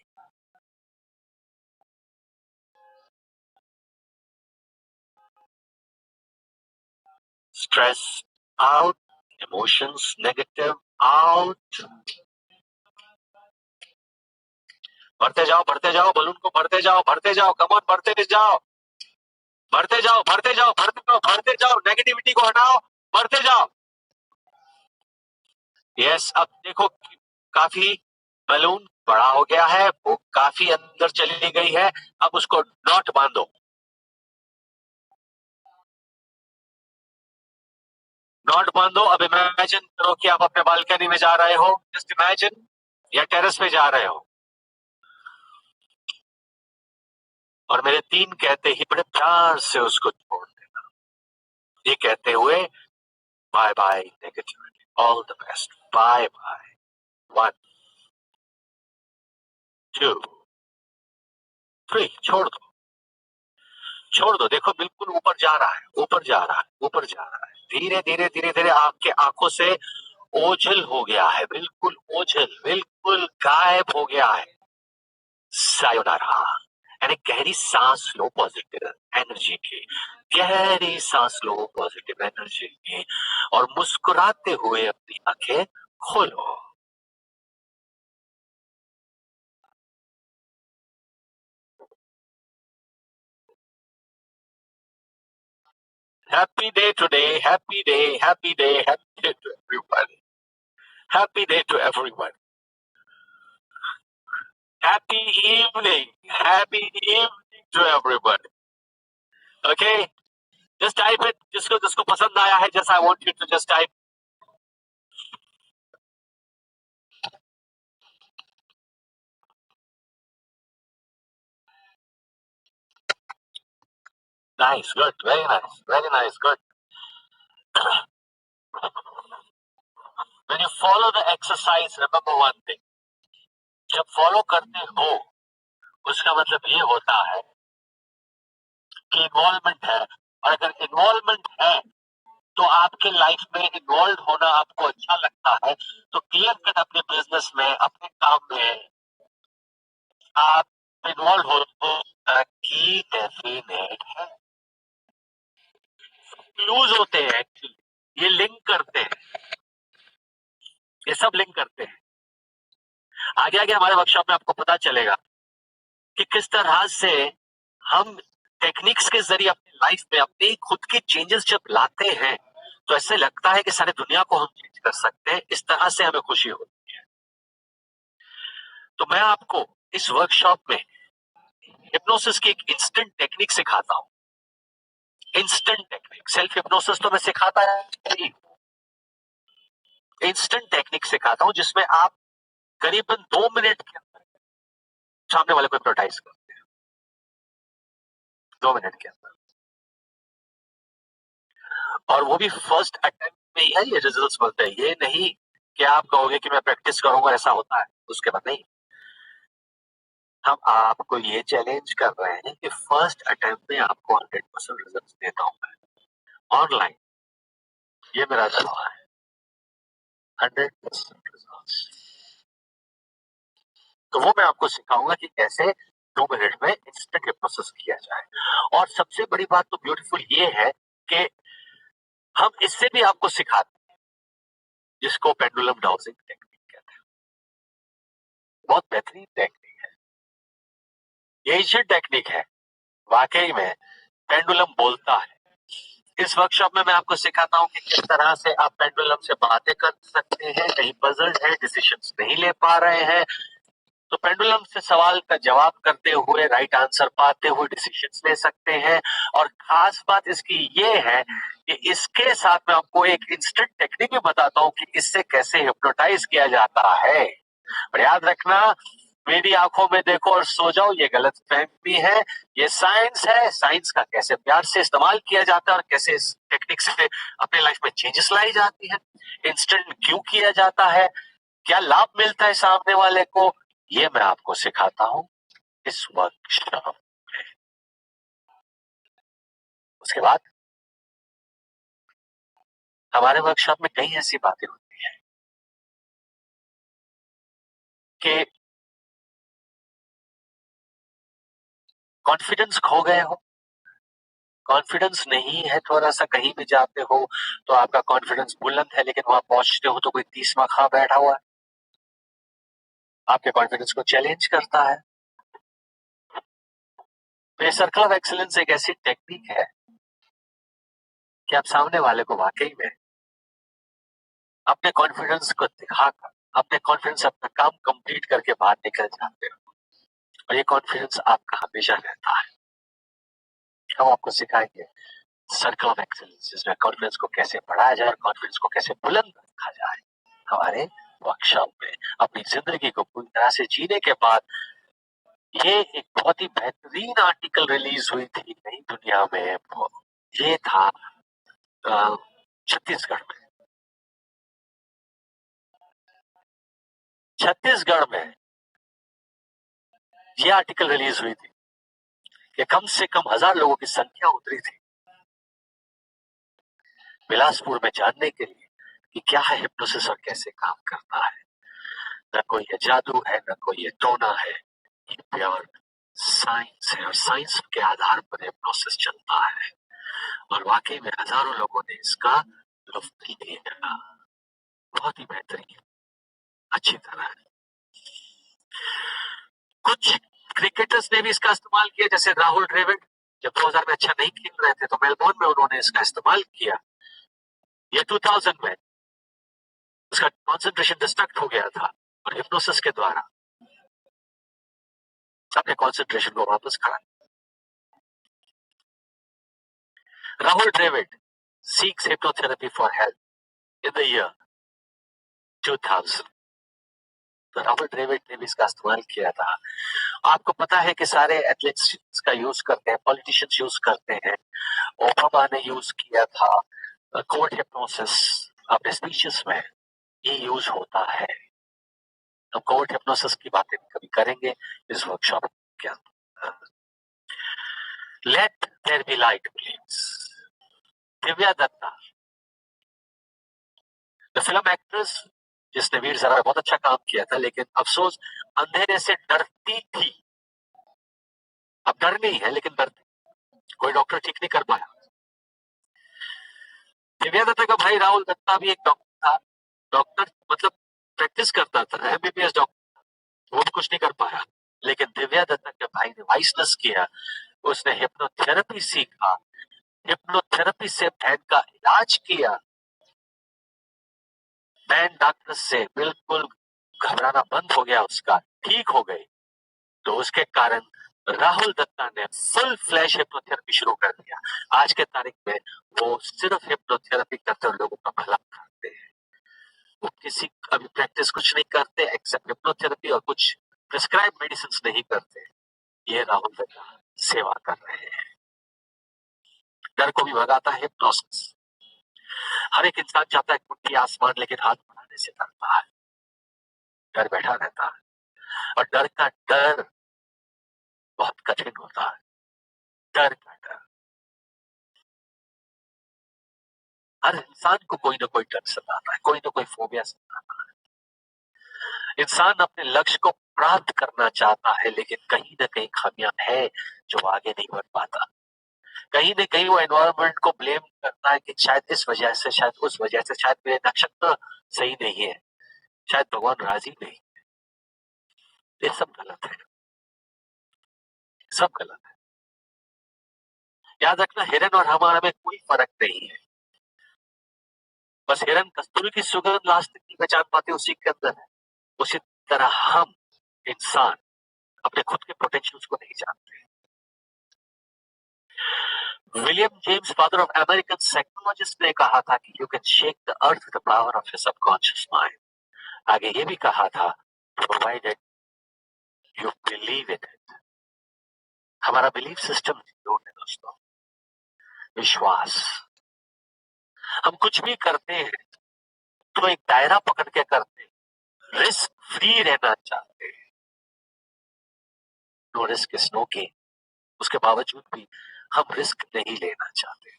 Stress out, emotions negative out. भरते जाओ, भरते जाओ, बलून को भरते जाओ, भरते जाओ, कमर भरते जाओ, भरते जाओ, भरते जाओ, भरते जाओ, भरते जाओ, नेगेटिविटी को हटाओ, भरते जाओ। यस, अब देखो काफी बलून बड़ा हो गया है, वो काफी अंदर चली गई है। अब उसको नॉट बांधो, नॉट बांधो। अब इमेजिन करो कि आप अपने बालकनी में जा रहे हो, जस्ट इमेजिन, या टेरेस पे जा रहे हो, और मेरे 3 कहते ही बड़े प्यार से उसको छोड़ देना, ये कहते हुए bye bye negativity, all the best, bye bye. 1, 2, 3, छोड़ दो, छोड़ दो। देखो बिल्कुल ऊपर जा रहा है, ऊपर जा रहा है, ऊपर जा रहा है, धीरे धीरे धीरे धीरे आपके आंखों से ओझल हो गया है, बिल्कुल ओझल, बिल्कुल गायब हो गया है। सायोनारा। यानी गहरी सांस लो पॉजिटिव एनर्जी की, गहरी सांस लो पॉजिटिव एनर्जी की, और मुस्कुराते हुए अपनी आंखें खोलो। Happy day today, happy day, happy day, happy day to everyone, happy day to everyone, happy evening, happy evening to everyone. Okay, just type it, जिसको जिसको पसंद आया है, just I want you to just type. Nice, good, very nice, good. When you follow the exercise, remember one thing. जब follow करते हो उसका मतलब ये होता है कि इन्वॉल्वमेंट है, और अगर इन्वॉल्वमेंट है तो आपके लाइफ में इन्वॉल्व होना आपको अच्छा लगता है, तो क्लियर कट अपने बिजनेस में, अपने काम में आप इन्वॉल्व हो, तरक्की डेफिनेट है। लूज होते हैं एक्चुअली, ये लिंक करते हैं, ये सब लिंक करते हैं। आगे आगे हमारे वर्कशॉप में आपको पता चलेगा कि किस तरह से हम टेक्निक्स के जरिए अपनी लाइफ में अपनी खुद की चेंजेस जब लाते हैं तो ऐसे लगता है कि सारी दुनिया को हम चेंज कर सकते हैं। इस तरह से हमें खुशी होती है। तो मैं आपको इस वर्कशॉप में हिप्नोसिस की एक इंस्टेंट टेक्निक सिखाता हूँ। इंस्टेंट टेक्निक, सेल्फ हिप्नोसिस तो मैं सिखाता है, इंस्टेंट टेक्निक सिखाता हूँ जिसमें आप करीबन 2 मिनट के सामने वाले को हिप्नोटाइज करते हैं 2 मिनट के अंदर, और वो भी फर्स्ट अटेम्प्ट में ही है ये रिजल्ट्स मिलते हैं। ये नहीं कि आप कहोगे कि मैं प्रैक्टिस करूंगा ऐसा होता है उसके बाद नहीं। हम आपको ये चैलेंज कर रहे हैं कि फर्स्ट अटेम्प्ट में आपको 100% रिजल्ट्स देता हूं मैं ऑनलाइन, ये मेरा दावा है। 100% रिजल्ट्स, तो वो मैं आपको सिखाऊंगा कि कैसे 2 मिनट में इंस्टेंट हिप्नोसिस किया जाए। और सबसे बड़ी बात तो ब्यूटीफुल ये है कि हम इससे भी आपको सिखाते हैं जिसको पेंडुलम डाउजिंग टेक्निक कहते हैं। बहुत बेहतरीन टेक्निक है, ये एंशिएंट टेक्निक है, वाकई में पेंडुलम बोलता है। इस वर्कशॉप में मैं आपको सिखाता हूं कि किस तरह से आप पेंडुलम से बातें कर सकते हैं, कहीं पजल्ड है, डिसीजंस नहीं ले पा रहे हैं, तो पेंडुलम से सवाल का जवाब करते हुए राइट आंसर पाते हुए डिसीजंस ले सकते हैं। और खास बात इसकी ये है कि इसके साथ मैं आपको एक इंस्टेंट टेक्निक भी बताता हूं कि इससे कैसे हिप्नोटाइज किया जाता है। और याद रखना, मेरी आंखों में देखो और सो जाओ, ये गलत फहमी है, ये साइंस है। साइंस का कैसे प्यार से इस्तेमाल किया जाता है और कैसे इस टेक्निक से अपने लाइफ में चेंजेस लाई जाती है, इंस्टेंट क्यों किया जाता है, क्या लाभ मिलता है सामने वाले को, ये मैं आपको सिखाता हूं इस वर्कशॉप में। उसके बाद हमारे वर्कशॉप में कई ऐसी बातें होती है कि कॉन्फिडेंस खो गए हो, कॉन्फिडेंस नहीं है, थोड़ा सा कहीं भी जाते हो तो आपका कॉन्फिडेंस बुलंद है, लेकिन वहां पहुंचते हो तो कोई तीसरा खा बैठा हुआ है, आपके कॉन्फिडेंस को चैलेंज करता है। तो ये सर्कल ऑफ एक्सीलेंस एक ऐसी टेक्निक है कि आप सामने वाले को वाकई में अपने कॉन्फिडेंस को दिखाकर, अपने कॉन्फिडेंस अपना काम कंप्लीट करके बाहर निकल जाते हो, और ये कॉन्फिडेंस आपका हमेशा रहता है। हम आपको सिखाएंगे सर्कल ऑफ एक्सीलेंस, जिसमें कॉन्फिडेंस को कैसे बढ़ाया जाए और कॉन्फिडेंस को कैसे बुलंद रखा जाए। हमारे वर्कशॉप में अपनी जिंदगी को पूरी तरह से जीने के बाद, ये एक बहुत ही बेहतरीन आर्टिकल रिलीज हुई थी नई दुनिया में। ये था छत्तीसगढ़ में, छत्तीसगढ़ में ये आर्टिकल रिलीज हुई थी कि कम से कम 1000 लोगों की संख्या उतरी थी बिलासपुर में जानने के लिए कि क्या है हिप्नोसिस और कैसे काम करता है। न कोई ये जादू है, न कोई ये टोना है, ये प्योर साइंस है, और साइंस के आधार पर हिप्नोसिस चलता है। और वाकई में हजारों लोगों ने इसका लुत्फ लिया, बहुत ही बेहतरीन, अच्छी तरह। कुछ क्रिकेटर्स ने भी इसका इस्तेमाल किया, जैसे राहुल द्रविड़, जब 2000 में अच्छा नहीं खेल रहे थे तो मेलबोर्न में उन्होंने इसका इस्तेमाल किया। ये 2000 में उसका कॉन्सेंट्रेशन डिस्ट्रैक्ट हो गया था, और हिप्नोसिस के द्वारा अपने कॉन्सेंट्रेशन को वापस करा। Rahul Dravid seeks hypnotherapy for health in the year 2000। तो राहुल द्रविड़ ने भी इसका इस्तेमाल किया था। आपको पता है कि सारे एथलीट्स इसका यूज करते हैं, पॉलिटिशियंस यूज करते हैं, ओबामा ने यूज किया था, कोर्ट हिप्नोसिस अपने स्पीचेस में ये यूज होता है। हम कोर्ट हिप्नोसिस की बातें कभी करेंगे इस वर्कशॉप के अंदर। Let there be light please. Divya Dutta, the film actress, जिसने वीर ज़रा में बहुत अच्छा काम किया था, लेकिन अफसोस अंधेरे से डरती थी। अब डर नहीं है, लेकिन डरती, कोई डॉक्टर ठीक नहीं कर पाया। दिव्या दत्ता का भाई राहुल दत्ता भी एक डॉक्टर था, डॉक्टर मतलब प्रैक्टिस करता था, एमबीबीएस डॉक्टर, वो भी कुछ नहीं कर पाया। लेकिन दिव्या दत्ता के भाई ने वाइसनेस किया, उसने हिप्नोथेरेपी सीखा, हिप्नोथेरेपी से बहन का इलाज किया, बहन डॉक्टर से बिल्कुल घबराना बंद हो गया, उसका ठीक हो गई। तो उसके कारण राहुल दत्ता ने फुल फ्लैश हिप्नोथेरेपी शुरू कर दिया। आज के तारीख में वो सिर्फ हिप्नोथेरेपी करते हुए लोगों का भला करते हैं। वो किसी अभी प्रैक्टिस कुछ नहीं करते एक्सेप्ट हिप्नोथेरेपी और कुछ प्रिस्क्राइब मेडिसिन नहीं करते, ये राहुल वेदा सेवा कर रहे हैं। डर को भी भगाता है हिप्नोसिस। हर एक इंसान चाहता है मुट्ठी आसमान, लेकिन हाथ बढ़ाने से डरता है, डर बैठा रहता है। और डर का डर बहुत कठिन होता है। डर का डर, हर इंसान को कोई ना कोई डर सताता है, कोई ना कोई फोबिया सताता है। इंसान अपने लक्ष्य को प्राप्त करना चाहता है, लेकिन कहीं ना कहीं खामियां है जो आगे नहीं बढ़ पाता। कहीं ना कहीं वो एनवायरनमेंट को ब्लेम करता है कि शायद इस वजह से, शायद उस वजह से, शायद मेरे नक्षत्र सही नहीं है, शायद भगवान राजी नहीं। ये सब गलत है, सब गलत है। याद रखना, हिरन और हमारा में कोई फर्क नहीं है। बस हिरन कस्तूरी की सुगंध लास्ट तक नहीं पहचान पाते, उसी के अंदर है। उसी तरह हम इंसान अपने खुद के पोटेंशियल्स को नहीं जानते। William James, father of American psychologist, ने कहा था कि you can shake the earth with the power of your subconscious mind. आगे ये भी कहा था, provided you believe in it. हमारा बिलीफ सिस्टम जरूर है दोस्तों, विश्वास। हम कुछ भी करते हैं तो एक दायरा पकड़ के करते हैं, रिस्क फ्री रहना चाहते हैं। No risk is no gain. उसके बावजूद भी हम रिस्क नहीं लेना चाहते।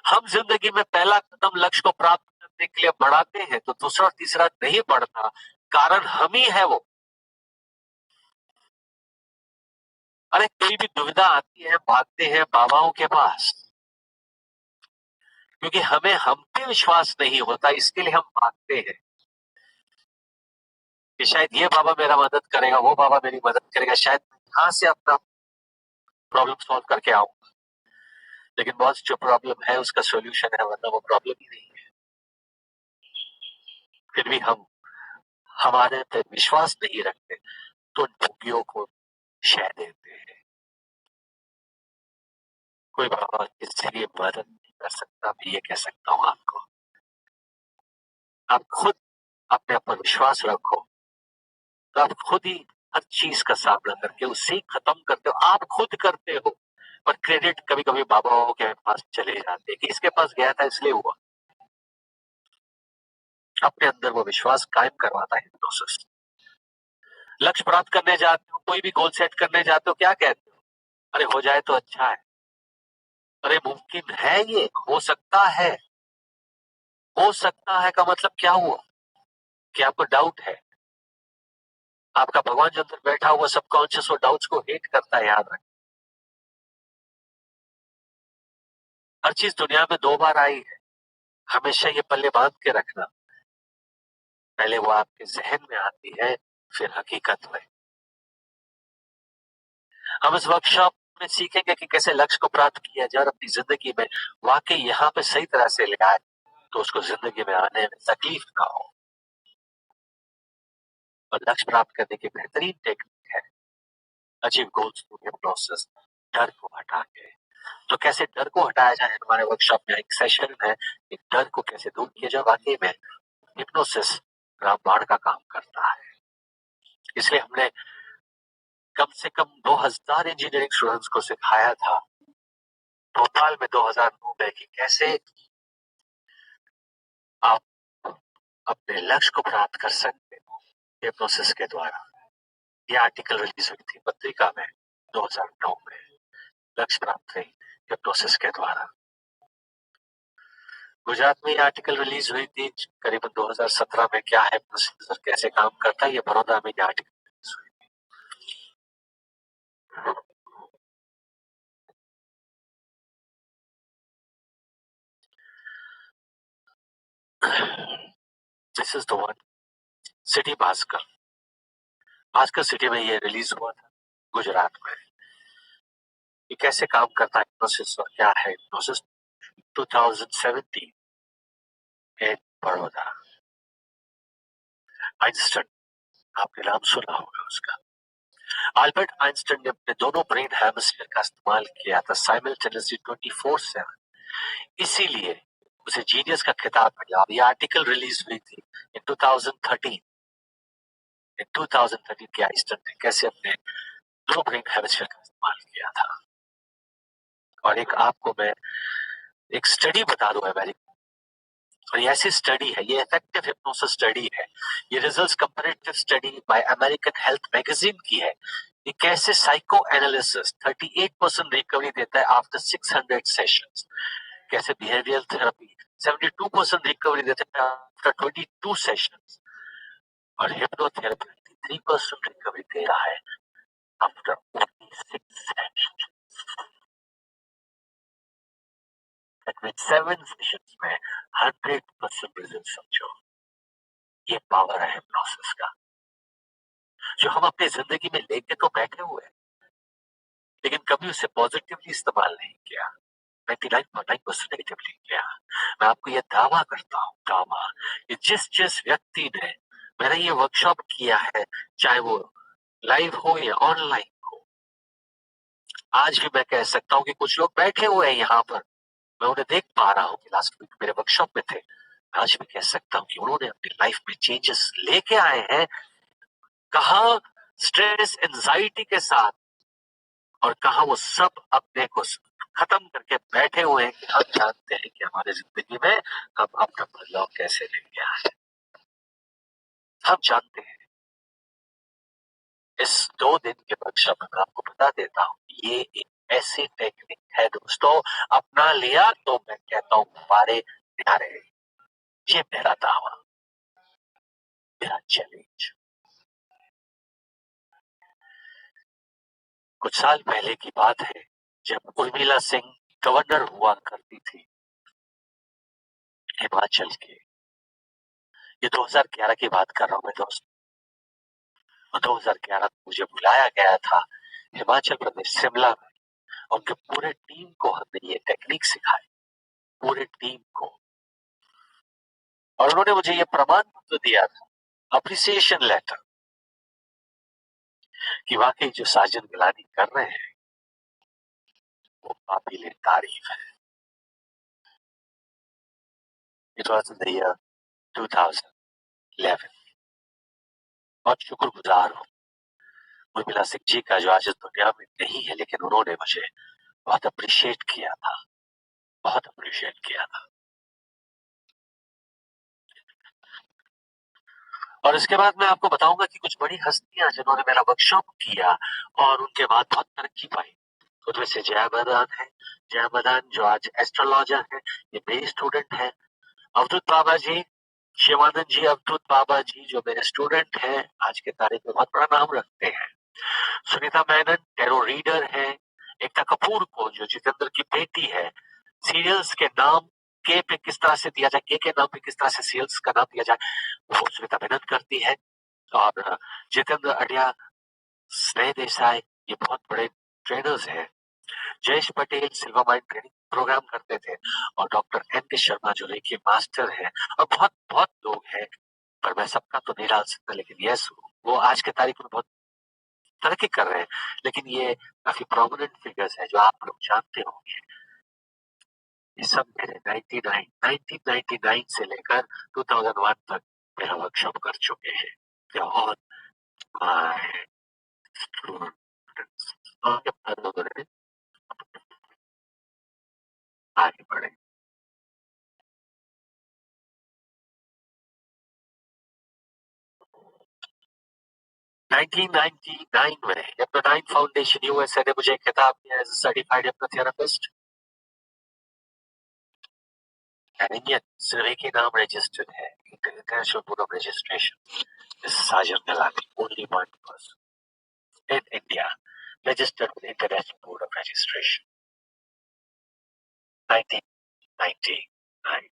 हम जिंदगी में पहला कदम लक्ष्य को प्राप्त करने के लिए बढ़ाते हैं तो दूसरा और तीसरा नहीं बढ़ता, कारण हम ही है वो। अरे कोई भी दुविधा आती है, भागते हैं बाबाओं के पास, क्योंकि हमें हम पे विश्वास नहीं होता, इसके लिए हम भागते हैं कि शायद ये बाबा मेरा मदद करेगा, वो बाबा मेरी मदद करेगा, शायद यहां से अपना प्रॉब्लम सॉल्व करके आऊं। लेकिन बहुत जो प्रॉब्लम है उसका सॉल्यूशन है, वरना वो प्रॉब्लम ही नहीं है। फिर भी हम हमारे पे विश्वास नहीं रखते तो ठगियों को शह देते हैं। कोई बाबा किसी की मदद नहीं कर सकता, मैं ये कह सकता हूँ आपको। आप खुद अपने ऊपर विश्वास रखो तो आप खुद ही हर चीज का सामना करके उससे ही खत्म करते हो। आप खुद करते हो, पर क्रेडिट कभी कभी बाबाओं के पास चले जाते हैं कि इसके पास गया था इसलिए हुआ। अपने अंदर वो विश्वास कायम करवाता है हिप्नोसिस। लक्ष्य प्राप्त करने जाते हो, कोई भी गोल सेट करने जाते हो, क्या कहते हो? अरे हो जाए तो अच्छा है, अरे मुमकिन है, ये हो सकता है। हो सकता है का मतलब क्या हुआ कि आपको डाउट है। आपका भगवान जो अंदर बैठा हुआ सबकॉन्शियस वो डाउट्स को हेट करता है, याद रखें। हर चीज दुनिया में दो बार आई है, हमेशा ये पल्ले बांध के रखना। पहले वो आपके जहन में आती है, फिर हकीकत में। हम इस वर्कशॉप में सीखेंगे कि कैसे लक्ष्य को प्राप्त किया जाए और अपनी जिंदगी में वाकई यहाँ पे सही तरह से ले आए तो उसको जिंदगी में आने में तकलीफ ना हो। और लक्ष्य प्राप्त करने की बेहतरीन टेक्निक है अचीव गोल्स थ्रू हिप्नोसिस, डर को हटा के। तो कैसे डर को हटाया जाए, हमारे वर्कशॉप में एक सेशन है कि डर को कैसे दूर किया जाए। वाकई में हिप्नोसिस रामबाण का काम करता है। इसलिए हमने कम से कम 2000 इंजीनियरिंग स्टूडेंट्स को सिखाया था भोपाल में 2009 में कि कैसे आप अपने लक्ष्य को प्राप्त कर सकते हो हिप्नोसिस के द्वारा। ये आर्टिकल रिलीज हुई थी पत्रिका में 2009 में, लक्ष्य प्राप्त हुई हिप्नोसिस के द्वारा। गुजरात में ये आर्टिकल रिलीज हुई थी करीबन 2017 में, क्या है हिप्नोसिस और कैसे काम करता है। ये बड़ौदा में ये आर्टिकल रिलीज हुई थी। This is the one, city Bhaskar. Bhaskar city में ये रिलीज हुआ था गुजरात में। ये कैसे काम करता है हिप्नोसिस और क्या है हिप्नोसिस। 2017 in बड़ौदा। आइंस्टाइन, आपने नाम सुना होगा उसका। अल्बर्ट आइंस्टाइन ने अपने दोनों ब्रेन हेमिस्फीयर का इस्तेमाल किया था साइमल्टेनियसली 24/7, इसीलिए उसे जीनियस का खिताब मिला। ये आर्टिकल रिलीज हुई थी इन 2013। इन 2013 के आइंस्टाइन ने कैसे अपने ब्लू ब्रेन हेमिस्फीयर का इस्तेमाल किया था। और एक आपको मैं एक स्टडी बता दूं अमेरिका, और ये ऐसी स्टडी है, ये इफेक्टिव हिप्नोसिस स्टडी है, ये results comparative study bye American health magazine की है। ये कैसे साइको एनालिसिस 38% रिकवरी देता है आफ्टर 600 सेशंस, कैसे बिहेवियरल थेरेपी 72% रिकवरी देता है आफ्टर 22 सेशंस, और हिप्नोथेरेपी 3% रिकवरी दे रहा है after 46 sessions. That means 7 sessions में 100% रिजल्ट। समझो, ये पावर है हिप्नोसिस का, जो हम अपनी जिंदगी में लेके तो बैठे हुए हैं, लेकिन कभी उसे पॉजिटिवली इस्तेमाल नहीं किया, 99.9% नेगेटिवली किया। मैं आपको यह दावा करता हूँ, दावा, कि जिस व्यक्ति ने मेरा ये वर्कशॉप किया है, चाहे वो लाइव हो या ऑनलाइन हो, आज भी मैं कह सकता हूँ कि कुछ लोग बैठे हुए हैं यहाँ पर, मैं उन्हें देख पा रहा हूँ कि लास्ट वीक मेरे वर्कशॉप में थे। आज भी कह सकता हूँ कि उन्होंने अपनी लाइफ में चेंजेस लेके आए हैं, कहा स्ट्रेस एंजाइटी के साथ, और कहा वो सब अपने को खत्म करके बैठे हुए हैं कि हम जानते हैं कि हमारे जिंदगी में हम अपना बदलाव कैसे लेंगे आए। हम जानते हैं। इस 2 दिन के वर्कशॉप में मैं आपको बता देता हूँ, ये एक ऐसी टेक्निक है दोस्तों, अपना लिया तो मैं कहता हूँ पारे न्यारे। ये मेरा दावा, मेरा चैलेंज। कुछ साल पहले की बात है, जब उर्मिला सिंह गवर्नर हुआ करती थी हिमाचल के। ये 2011 की बात कर रहा हूं मैं दोस्तों। 2011 में मुझे बुलाया गया था हिमाचल प्रदेश शिमला में, उनके पूरे टीम को हमने ये टेक्निक सिखाई, पूरे टीम को। और उन्होंने मुझे ये प्रमाण पत्र दिया था, अप्रिसिएशन लेटर, कि वाकई जो साजन गिलानी कर रहे हैं वो काबिल तारीफ है। It was in the year 2011। बहुत शुक्रगुजार हूँ उर्मिला सिंह जी का, जो आज इस दुनिया में नहीं है, लेकिन उन्होंने मुझे बहुत अप्रिशिएट किया था, बहुत अप्रिशिएट किया था। और इसके बाद मैं आपको बताऊंगा कि कुछ बड़ी हस्तियां जिन्होंने मेरा वर्कशॉप किया और उनके बाद बहुत तरक्की पाई, उनमें से जया बदान है। जया बदान जो आज एस्ट्रोलॉजर है, ये मेरी स्टूडेंट है। अवधूत बाबा जी, शिवानंद जी, अवधूत बाबा जी जो मेरे स्टूडेंट हैं, आज के तारीख में बहुत बड़ा नाम रखते हैं। सुनीता मेनन टैरो रीडर है। एकता कपूर को, जो जितेंद्र की बेटी है, सीरियल्स के नाम के पे किस तरह से दिया जाए, के नाम पे किस तरह से सीरियल्स का नाम दिया जाए, वो सुनीता मेनन करती है। और जितेंद्र अडिया, स्नेह देसाई, ये बहुत बड़े ट्रेनर्स हैं। Jayesh Patel silver mind training program करते थे। और डॉक्टर एन के शर्मा जो रेकी मास्टर है, और बहुत बहुत लोग हैं, पर मैं सबका तो नहीं डाल सकता। लेकिन यस, वो आज के तारीख में बहुत तरक्की कर रहे हैं, लेकिन ये काफी प्रोमिनेंट फिगर्स है जो आप लोग जानते होंगे। ये सब मेरे 1999 से लेकर 2001 तक मेरा वर्कशॉप कर चुके हैं। और my students, और आगे बढ़े। 1999 में हिप्नोटाइन फाउंडेशन यूएसए ने मुझे खिताब दिया एज सर्टिफाइड हिप्नोथेरेपिस्ट। सिर्फ एक ही नाम रजिस्टर्ड है, international board of registration, Sajan Galani, only one person in India registered with international board of registration. 1999।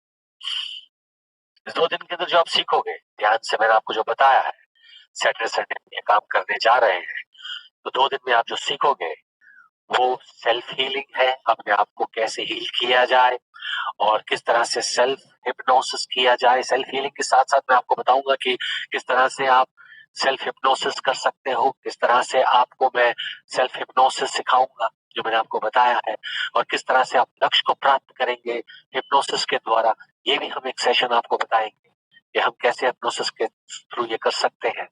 इस 2 दिन के अंदर जो आप सीखोगे, ध्यान से मैंने आपको जो बताया है, सैटरडे संडे में ये काम करने जा रहे हैं, तो 2 दिन में आप जो सीखोगे वो सेल्फ हीलिंग है, अपने आप को कैसे हील किया जाए और किस तरह से सेल्फ हिप्नोसिस किया जाए। सेल्फ हीलिंग के साथ साथ मैं आपको बताऊंगा कि किस तरह से आप सेल्फ हिप्नोसिस कर सकते हो, किस तरह से आपको मैं सेल्फ हिप्नोसिस सिखाऊंगा जो मैंने आपको बताया है, और किस तरह से आप लक्ष्य को प्राप्त करेंगे हिप्नोसिस के द्वारा, ये भी हम एक सेशन आपको बताएंगे। ये हम कैसे हिप्नोसिस के थ्रू ये कर सकते हैं,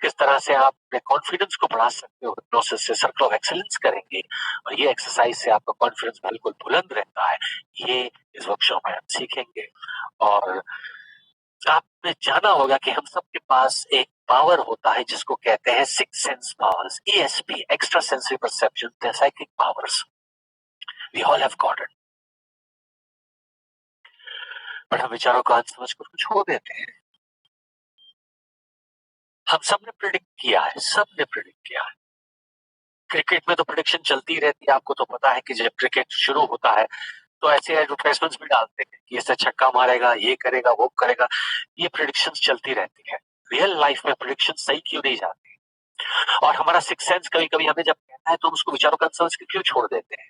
किस तरह से आप अपने कॉन्फिडेंस को बढ़ा सकते हो हिप्नोसिस से, सर्कल ऑफ एक्सीलेंस करेंगे और ये एक्सरसाइज से आपका कॉन्फिडेंस बिल्कुल बुलंद रहता है, ये इस वर्कशॉप में हम सीखेंगे। और आपने जाना होगा कि हम सबके पास एक पावर होता है जिसको कहते हैं six sense powers, ESP, extra sensory perception, psychic powers. We all have got it, but हम विचारों का अंत समझ कर छोड़ देते हैं। हम सबने प्रिडिक्ट किया है, सबने प्रिडिक्ट किया है। क्रिकेट में तो प्रिडिक्शन चलती रहती है, आपको तो पता है कि जब क्रिकेट शुरू होता है तो ऐसे एडवर्टाइजमेंट्स भी डालते हैं कि ऐसे छक्का मारेगा, ये करेगा, वो करेगा, ये प्रिडिक्शंस चलती रहती है। रियल लाइफ में प्रिडिक्शन सही क्यों नहीं जाती? और हमारा सिक्स सेंस कभी कभी हमें जब कहता है तो हम उसको विचारों का समझ के क्यों छोड़ देते हैं?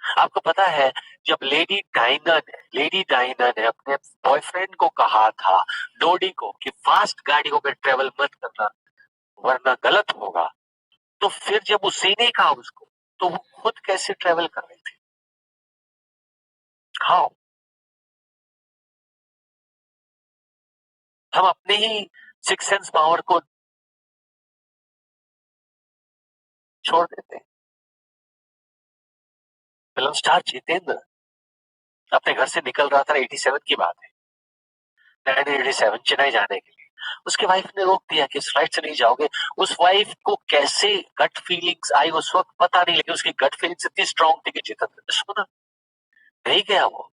आपको पता है जब लेडी डायना ने अपने बॉयफ्रेंड को कहा था, डोडी को, कि फास्ट गाड़ियों में ट्रेवल मत करना वरना गलत होगा, तो फिर जब उसे नहीं कहा उसको, तो वो खुद कैसे ट्रेवल कर रही थी? हाउ? हम अपने ही सिक्स सेंस पावर को छोड़ देते हैं। फिल्म स्टार जितेंद्र अपने घर से निकल रहा था, 87 की बात है, 1987 चेन्नई जाने के लिए। उसके वाइफ ने रोक दिया कि इस फ्लाइट से नहीं जाओगे। उस वाइफ को कैसे गट फीलिंग्स आई उस वक्त पता नहीं, लेकिन उसकी गट फीलिंग्स इतनी स्ट्रांग थी कि जितेंद्र ने सुना, नहीं गया वो।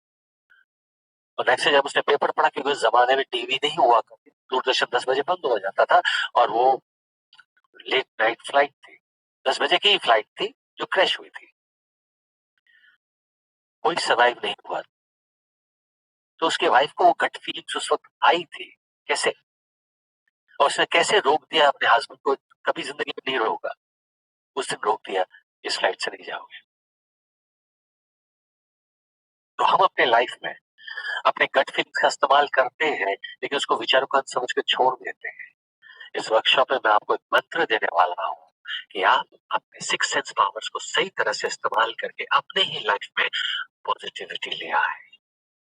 और नेक्स्ट जब उसने पेपर पढ़ा, क्योंकि उस जमाने में टीवी नहीं हुआ करती, दूरदर्शन 10 बजे बंद हो जाता था और वो लेट नाइट फ्लाइट थी, 10 बजे की ही फ्लाइट थी जो क्रैश हुई थी। कोई सर्वाइव नहीं हुआ। तो उसके वाइफ को वो गट फीलिंग्स उस वक्त आई थी कैसे, और उसने कैसे रोक दिया अपने हस्बैंड को? कभी जिंदगी में नहीं रोका, उस दिन रोक दिया, इस फ्लाइट से नहीं जाओगे। तो हम अपने लाइफ में अपने गट फीलिंग्स का इस्तेमाल करते हैं, लेकिन उसको विचारों का समझ के छोड़ देते हैं। इस वर्कशॉप में मैं आपको एक मंत्र देने वाला हूँ कि आप अपने सिक्स सेंस पावर्स को सही तरह से इस्तेमाल करके अपने ही लाइफ में पॉजिटिविटी ले आए।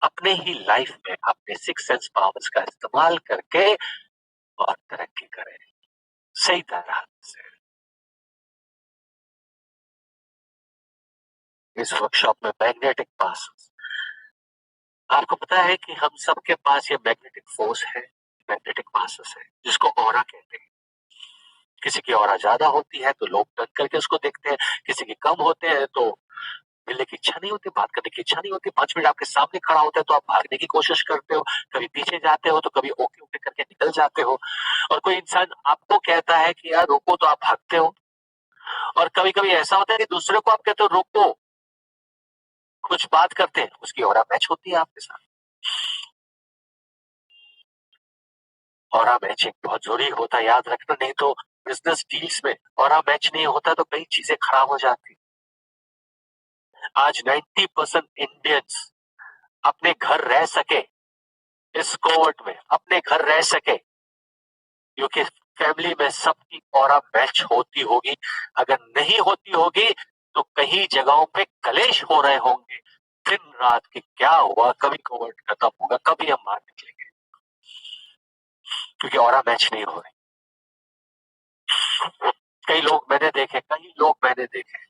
अपने ही लाइफ में अपने सिक्स सेंस पावर्स का इस्तेमाल करके और तरक्की करें सही तरह से। इस वर्कशॉप में मैग्नेटिक पासेस, आपको पता है कि हम सबके पास ये मैग्नेटिक फोर्स है, मैग्नेटिक पासेस है, जिसको ऑरा कहते हैं। किसी की ऑरा ज्यादा होती है तो लोग टर्न करके उसको देखते हैं, किसी की कम होते हैं तो मिलने की इच्छा नहीं होती, बात करने की इच्छा नहीं होती, 5 मिनट आपके सामने खड़ा होता है तो आप भागने की कोशिश करते हो, कभी पीछे जाते हो तो कभी ओके ओके करके निकल जाते हो, और कोई इंसान आपको कहता है कि यार रोको तो आप भागते हो, और कभी कभी ऐसा होता है कि दूसरे को आप कहते हो रोको, कुछ बात करते हैं, उसकी ऑरा मैच होती है आपके साथ। ऑरा मैचिंग बहुत जरूरी होता है, याद रखना, नहीं तो बिजनेस डील्स में ऑरा मैच नहीं होता तो कई चीजें खराब हो जाती। आज 90% इंडियंस अपने घर रह सके, इस कोविड में अपने घर रह सके, क्योंकि फैमिली में सबकी ऑरा मैच होती होगी। अगर नहीं होती होगी तो कई जगहों पे कलेश हो रहे होंगे दिन रात के, क्या हुआ, कभी कोविड खत्म होगा, कभी हम बाहर निकलेंगे, क्योंकि ऑरा मैच नहीं हो रही। कई लोग मैंने देखे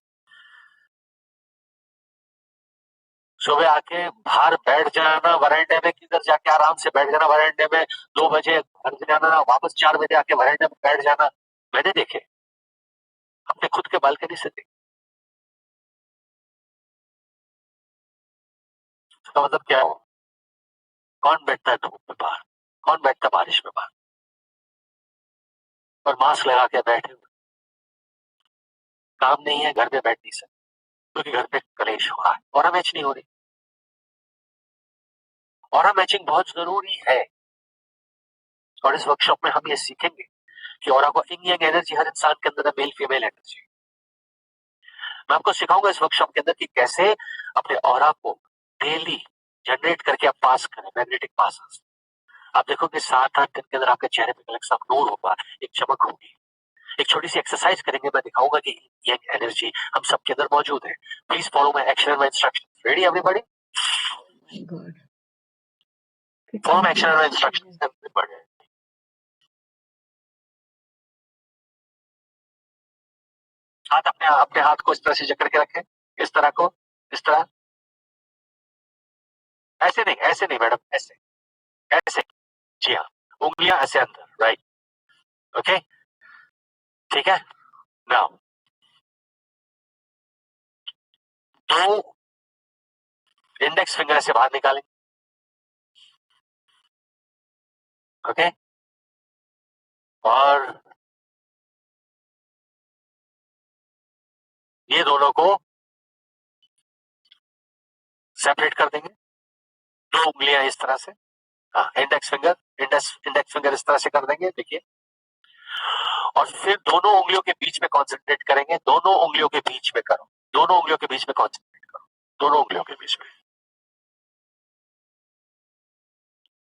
सुबह आके बाहर बैठ जाना वरांडे में, किधर जाके आराम से बैठ जाना वरांडे में, 2 बजे घर जाना, वापस 4 बजे आके वरांडे में बैठ जाना, मैंने देखे अपने खुद के बालकनी से देखे। इसका मतलब क्या हो? कौन बैठता है धूप में बाहर, कौन बैठता है बारिश में बाहर, और मास्क लगा के बैठे हुए, काम नहीं है, घर में बैठ नहीं सकते क्योंकि घर पे कलेश हो रहा है, ऑरा मैच नहीं हो रही। ऑरा मैचिंग बहुत जरूरी है, और इस वर्कशॉप में हम ये सीखेंगे कि ऑरा को, इंग यांग एनर्जी हर इंसान के अंदर है, मेल फीमेल एनर्जी। मैं आपको सिखाऊंगा इस वर्कशॉप के अंदर कि कैसे अपने ऑरा को डेली जनरेट करके आप पास करें, मैग्नेटिक पासेस। आप देखोगे 7-8 दिन के अंदर आपके चेहरे पे अलग सा नूर होगा, एक चमक होगी। एक छोटी सी एक्सरसाइज करेंगे, मैं दिखाऊंगा कि ये एनर्जी हम सबके अंदर मौजूद है। Please follow my action and my instructions. Ready everybody? Form action और इंस्ट्रक्शन पढ़े। हाथ अपने हाथ को इस तरह से जकड़ के रखें, इस तरह को, इस तरह, ऐसे नहीं मैडम, ऐसे ऐसे, जी हाँ, उंगलियां ऐसे अंदर, राइट, ओके, ठीक है। नाउ दो इंडेक्स फिंगर से बाहर निकालें, ओके, और ये दोनों को सेपरेट कर देंगे, दो उंगलियां इस तरह से, हाँ, इंडेक्स फिंगर इस तरह से कर देंगे, देखिए, और फिर दोनों उंगलियों के बीच में कॉन्सेंट्रेट करेंगे, दोनों उंगलियों के बीच में करो, दोनों उंगलियों के बीच में कॉन्सेंट्रेट करो, दोनों उंगलियों के बीच में,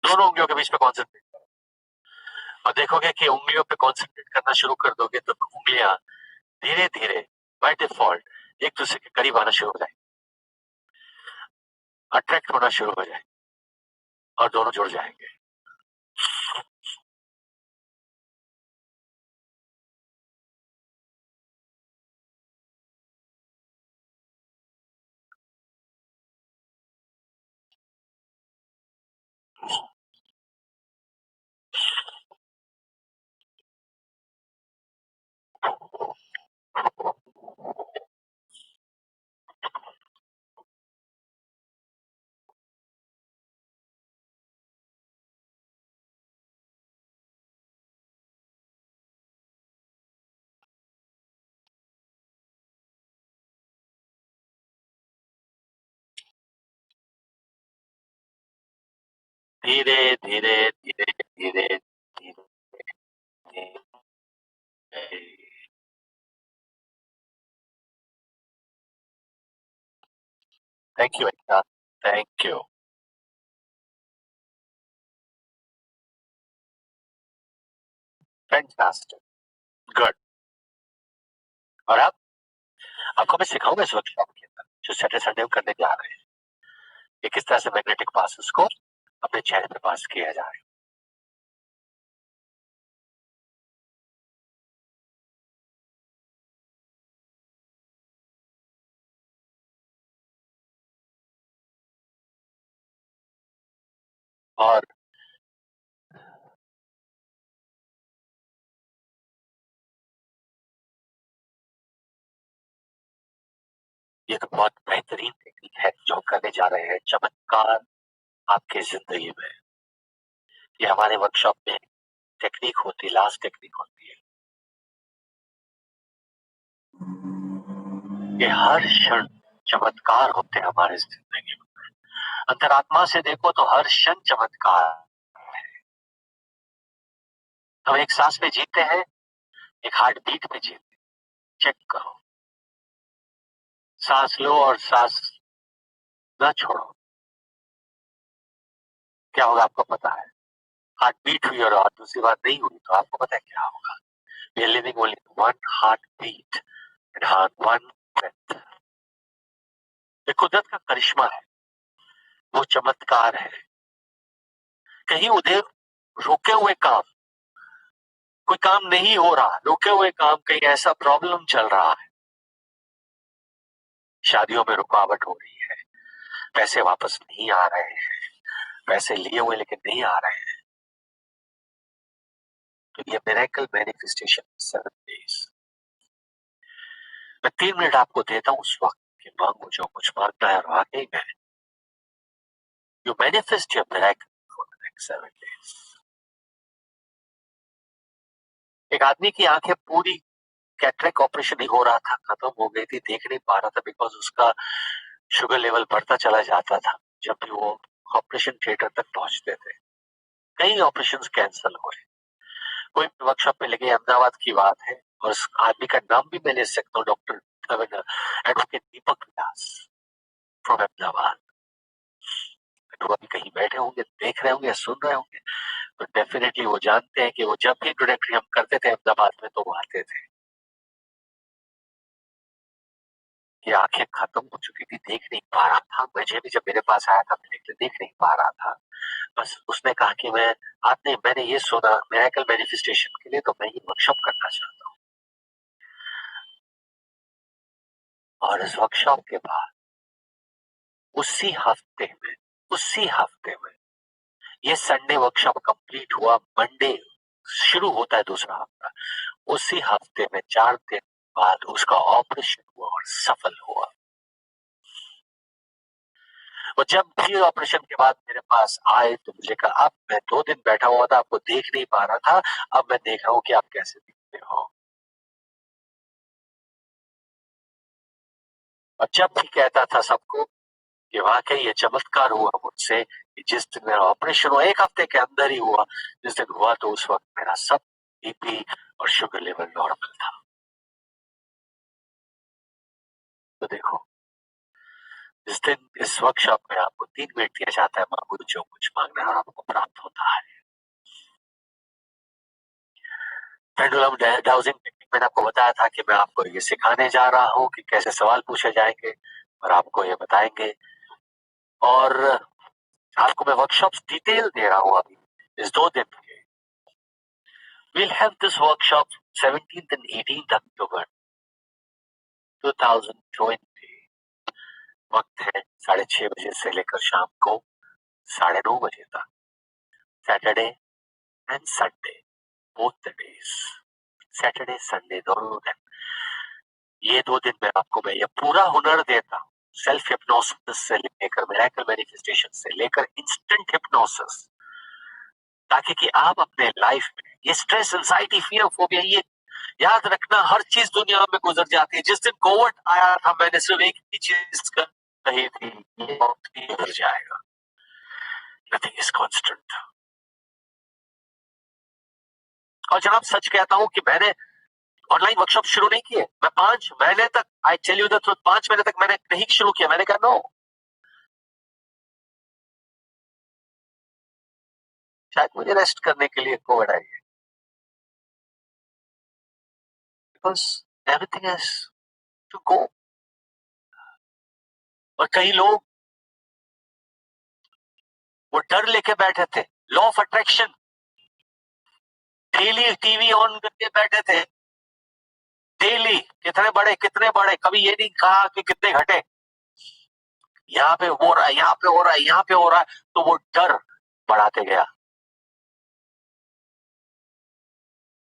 दोनों उंगलियों के बीच में कॉन्सेंट्रेट करो, और देखोगे कि उंगलियों पे कॉन्सेंट्रेट करना शुरू कर दोगे तो उंगलियां धीरे धीरे बाय डिफॉल्ट एक दूसरे के करीब आना शुरू हो जाए, अट्रैक्ट होना शुरू हो जाए, और दोनों जुड़ जाएंगे। धीरे धीरे धीरे धीरे धीरे thank you, thank you, fantastic, good. और अब आपको मैं सिखाऊंगा इस वर्कशॉप के अंदर जो सैटरडे संडे को करने जा रहे हैं, कि किस तरह से मैग्नेटिक पासेस को अपने चेहरे पे पास किया जाए। और ये तो बहुत बेहतरीन टेक्निक है जो करने जा रहे हैं, चमत्कार आपके जिंदगी में। ये हमारे वर्कशॉप में टेक्निक होती है, लास्ट टेक्निक होती है, कि हर क्षण चमत्कार होते हैं हमारे जिंदगी में। अंतरात्मा से देखो तो हर क्षण चमत्कार। हम एक सांस में जीते हैं, एक हार्ट बीट में जीते हैं। चेक करो, सांस लो और सांस न छोड़ो, क्या होगा आपको पता है? हार्ट बीट हुई और दूसरी बात नहीं हुई तो आपको पता है क्या होगा? We are living only one heartbeat and one breath. ये कुदरत का करिश्मा है, वो चमत्कार है। कहीं उधर रुके हुए काम, कोई काम नहीं हो रहा, रुके हुए काम, कहीं ऐसा प्रॉब्लम चल रहा है, शादियों में रुकावट हो रही है, पैसे वापस नहीं आ रहे हैं, पैसे लिए हुए लेकिन नहीं आ रहे हैं, तो ये मिरेकल मैनिफेस्टेशन 7 days। मैं 3 मिनट आपको देता हूं उस वक्त कि मांगो जो कुछ मांगना है, और वाकई में you manifest your miracle for the next 7 days। एक आदमी की आंखें पूरी, कैटरेक्ट ऑपरेशन ही हो रहा था, खत्म हो गई थी, देख नहीं पा रहा था, बिकॉज उसका शुगर लेवल बढ़ता चला जाता था जब भी वो ऑपरेशन थिएटर तक पहुंचते थे। कई ऑपरेशन कैंसिल हुए। कोई वर्कशॉप में लगे, अहमदाबाद की बात है, और उस आदमी का नाम भी मैं ले सकता हूँ, doctor advocate Deepak Vyas from Ahmedabad. तो अभी कहीं बैठे होंगे, देख रहे होंगे, सुन रहे होंगे, तो डेफिनेटली वो जानते हैं कि वो जब भी इंट्रोडक्टरी हम करते थे अहमदाबाद में तो वो आते थे। कि आंखें खत्म हो चुकी थी, देख नहीं पा रहा था। मुझे भी जब मेरे पास आया था मैं देख नहीं पा रहा था। बस उसने कहा कि मैंने ये सुना मिरेकल मैनिफेस्टेशन के लिए, तो मैं ये वर्कशॉप करना चाहता हूँ। और इस वर्कशॉप के बाद उसी हफ्ते में ये संडे वर्कशॉप कंप्लीट हुआ, मंडे शुरू होता है दूसरा हफ्ता। उसी हफ्ते में 4 दिन बाद उसका ऑपरेशन हुआ और सफल हुआ। और जब भी ऑपरेशन के बाद मेरे पास आए तो मुझे कहा, अब मैं 2 दिन बैठा हुआ था, आपको देख नहीं पा रहा था, अब मैं देख रहा हूँ कि आप कैसे दिखते हो। और जब भी कहता था सबको कि वाकई ये चमत्कार हुआ मुझसे, कि जिस दिन मेरा ऑपरेशन हुआ 1 हफ्ते के अंदर ही हुआ, जिस दिन हुआ तो उस वक्त मेरा सब बीपी और शुगर लेवल नॉर्मल था। तो देखो, जिस दिन इस वर्कशॉप में आपको 3 मिनट दिया जाता है, मांगो जो कुछ मांगना है और आपको प्राप्त होता है। पेंडुलम डाउजिंग टेक्निक मैंने आपको बताया था कि मैं आपको ये सिखाने जा रहा हूँ कि कैसे सवाल पूछे जाएंगे और आपको ये बताएंगे। और आपको मैं वर्कशॉप डिटेल दे रहा हूँ अभी इस 2 दिन के। We'll have this workshop 17th and 18th October 2020। वक्त है 6:30 बजे से लेकर शाम को 9:30 बजे तक, Saturday and Sunday, both the days, Saturday Sunday दोनों दिन। ये 2 दिन में आपको मैं ये पूरा हुनर देता हूँ, सेल्फ हिप्नोसिस से लेकर मिरेकल मैनिफेस्टेशन से लेकर इंस्टेंट हिप्नोसिस, ताकि कि आप अपने लाइफ में ये स्ट्रेस, एंजाइटी, फियर, फोबिया, ये याद रखना, हर चीज दुनिया में गुजर जाती है। जिस दिन कोविड आया था मैंने सिर्फ एक ही चीज कही थी, ये गुजर जाएगा, नथिंग इज कांस्टेंट। और जनाब सच कहता हूं कि मैंने ऑनलाइन वर्कशॉप शुरू नहीं किए। मैं 5 महीने तक, I tell you the truth, 5 महीने तक मैंने नहीं शुरू किया। मैंने कहा नो, शायद मुझे रेस्ट करने के लिए कोविड आई है, because everything has to go. और कई लोग वो डर लेके बैठे थे, law of attraction daily TV on करके बैठे थे, डेली कितने बड़े, कभी ये नहीं कहा कि कितने घटे, यहाँ पे हो रहा है, यहाँ पे हो रहा है, यहाँ पे हो रहा है, तो वो डर बढ़ाते गया।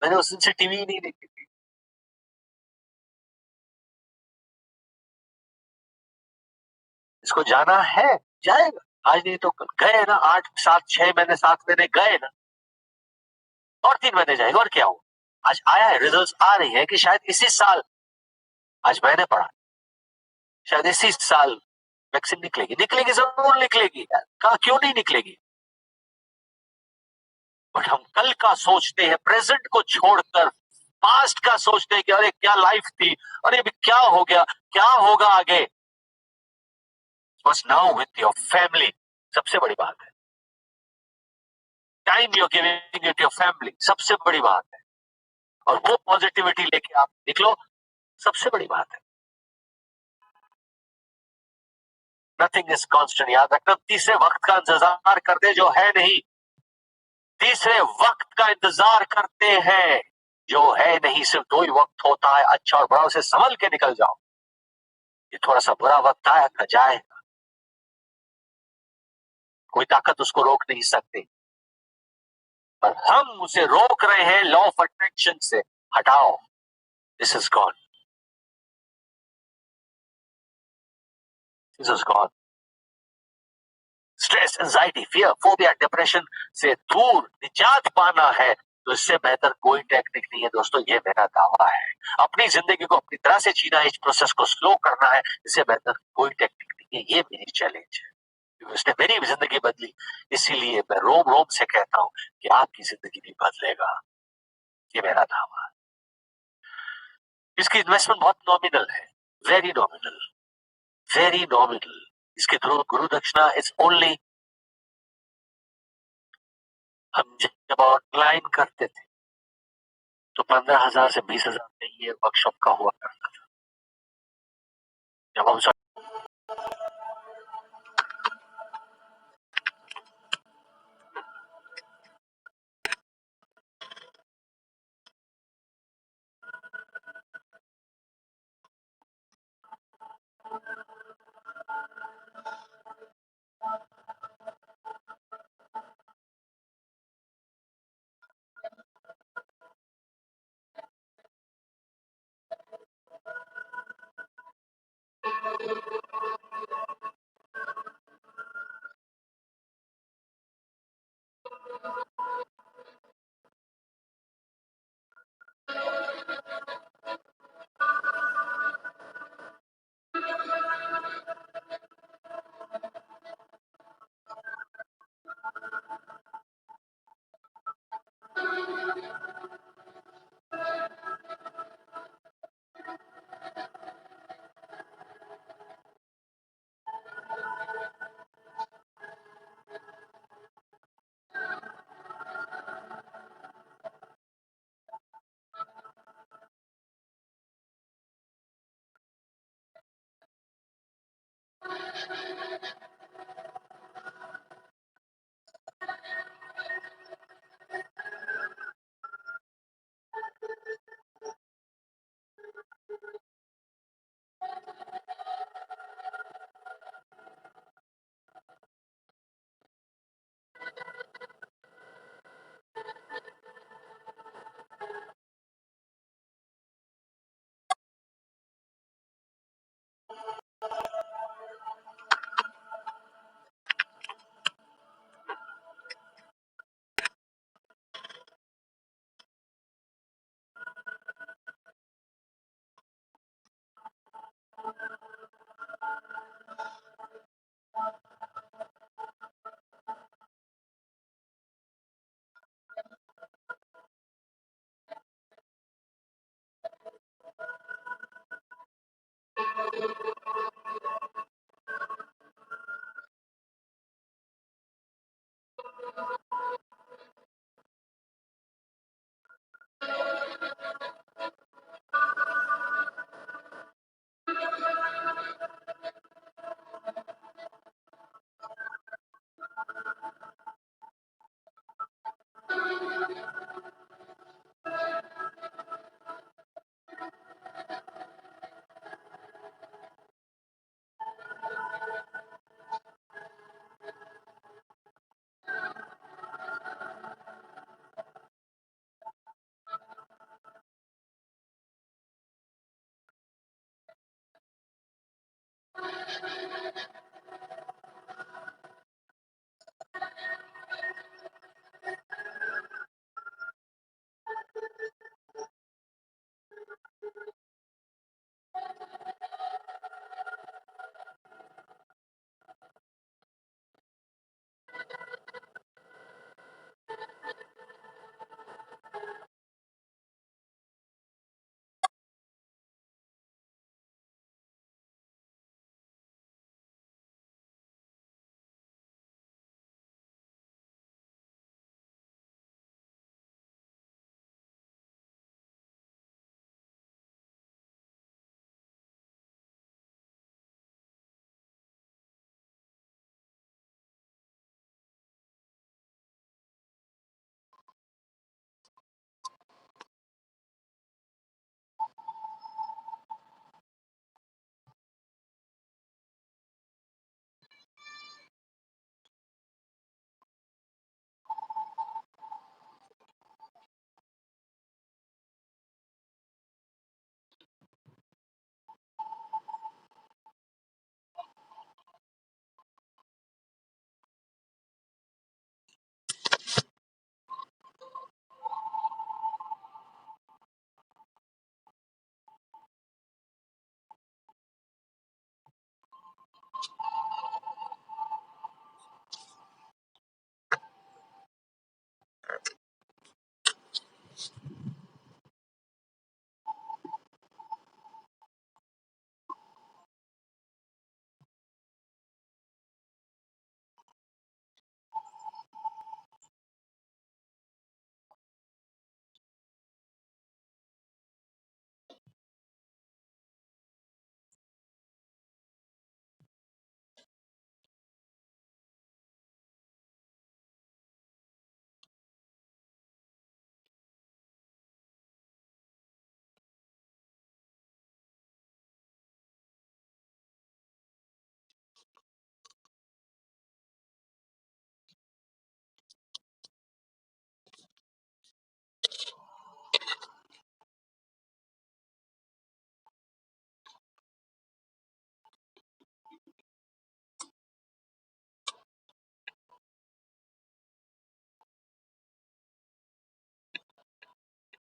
मैंने उस दिन से टीवी ही नहीं देखी थी। इसको जाना है जाएगा, आज नहीं तो कल। गए ना 8 7 6 महीने 7 महीने गए ना, और 3 महीने जाएगा, और क्या हो। आज आया है, रिजल्ट्स आ रही है कि शायद इसी साल, आज मैंने पढ़ा, शायद इसी साल वैक्सीन निकलेगी। निकलेगी, जरूर निकलेगी यार, कहा क्यों नहीं निकलेगी। बट हम कल का सोचते हैं, प्रेजेंट को छोड़कर पास्ट का सोचते हैं कि अरे क्या लाइफ थी, अरे अभी क्या हो गया, क्या होगा आगे। बस नाउ विथ योर फैमिली, सबसे बड़ी बात है। Time you giving it your family, सबसे बड़ी बात है। और वो पॉजिटिविटी लेके आप निकलो, सबसे बड़ी बात है। नथिंग इज कांस्टेंट, याद रखना। तीसरे वक्त का इंतजार करते जो है नहीं, तीसरे वक्त का इंतजार करते हैं जो है नहीं। सिर्फ 2 ही वक्त होता है, अच्छा और बुरा, उसे संभल के निकल जाओ। ये थोड़ा सा बुरा वक्त आया जाए, कोई ताकत उसको रोक नहीं सकती, पर हम उसे रोक रहे हैं लॉ ऑफ अट्रैक्शन से। हटाओ, this is gone, this is gone. Stress, anxiety, fear, phobia, depression से दूर निजात पाना है तो इससे बेहतर कोई टेक्निक नहीं है दोस्तों, ये मेरा दावा है। अपनी जिंदगी को अपनी तरह से जीना है, इस प्रोसेस को स्लो करना है, इससे बेहतर कोई टेक्निक नहीं है। ये मेरी चैलेंज है, इसने मेरी जिंदगी बदली, इसीलिए मैं रोम रोम से कहता हूं कि आपकी जिंदगी भी बदलेगा, ये मेरा दावा है। इसकी इन्वेस्टमेंट बहुत नॉमिनल है, वेरी नॉमिनल, वेरी नॉमिनल। इसके थ्रू गुरु दक्षिणा इज ओनली, हम जब ऑनलाइन करते थे तो 15,000 से 20,000 में ये वर्कशॉप का हुआ करता था। जब हम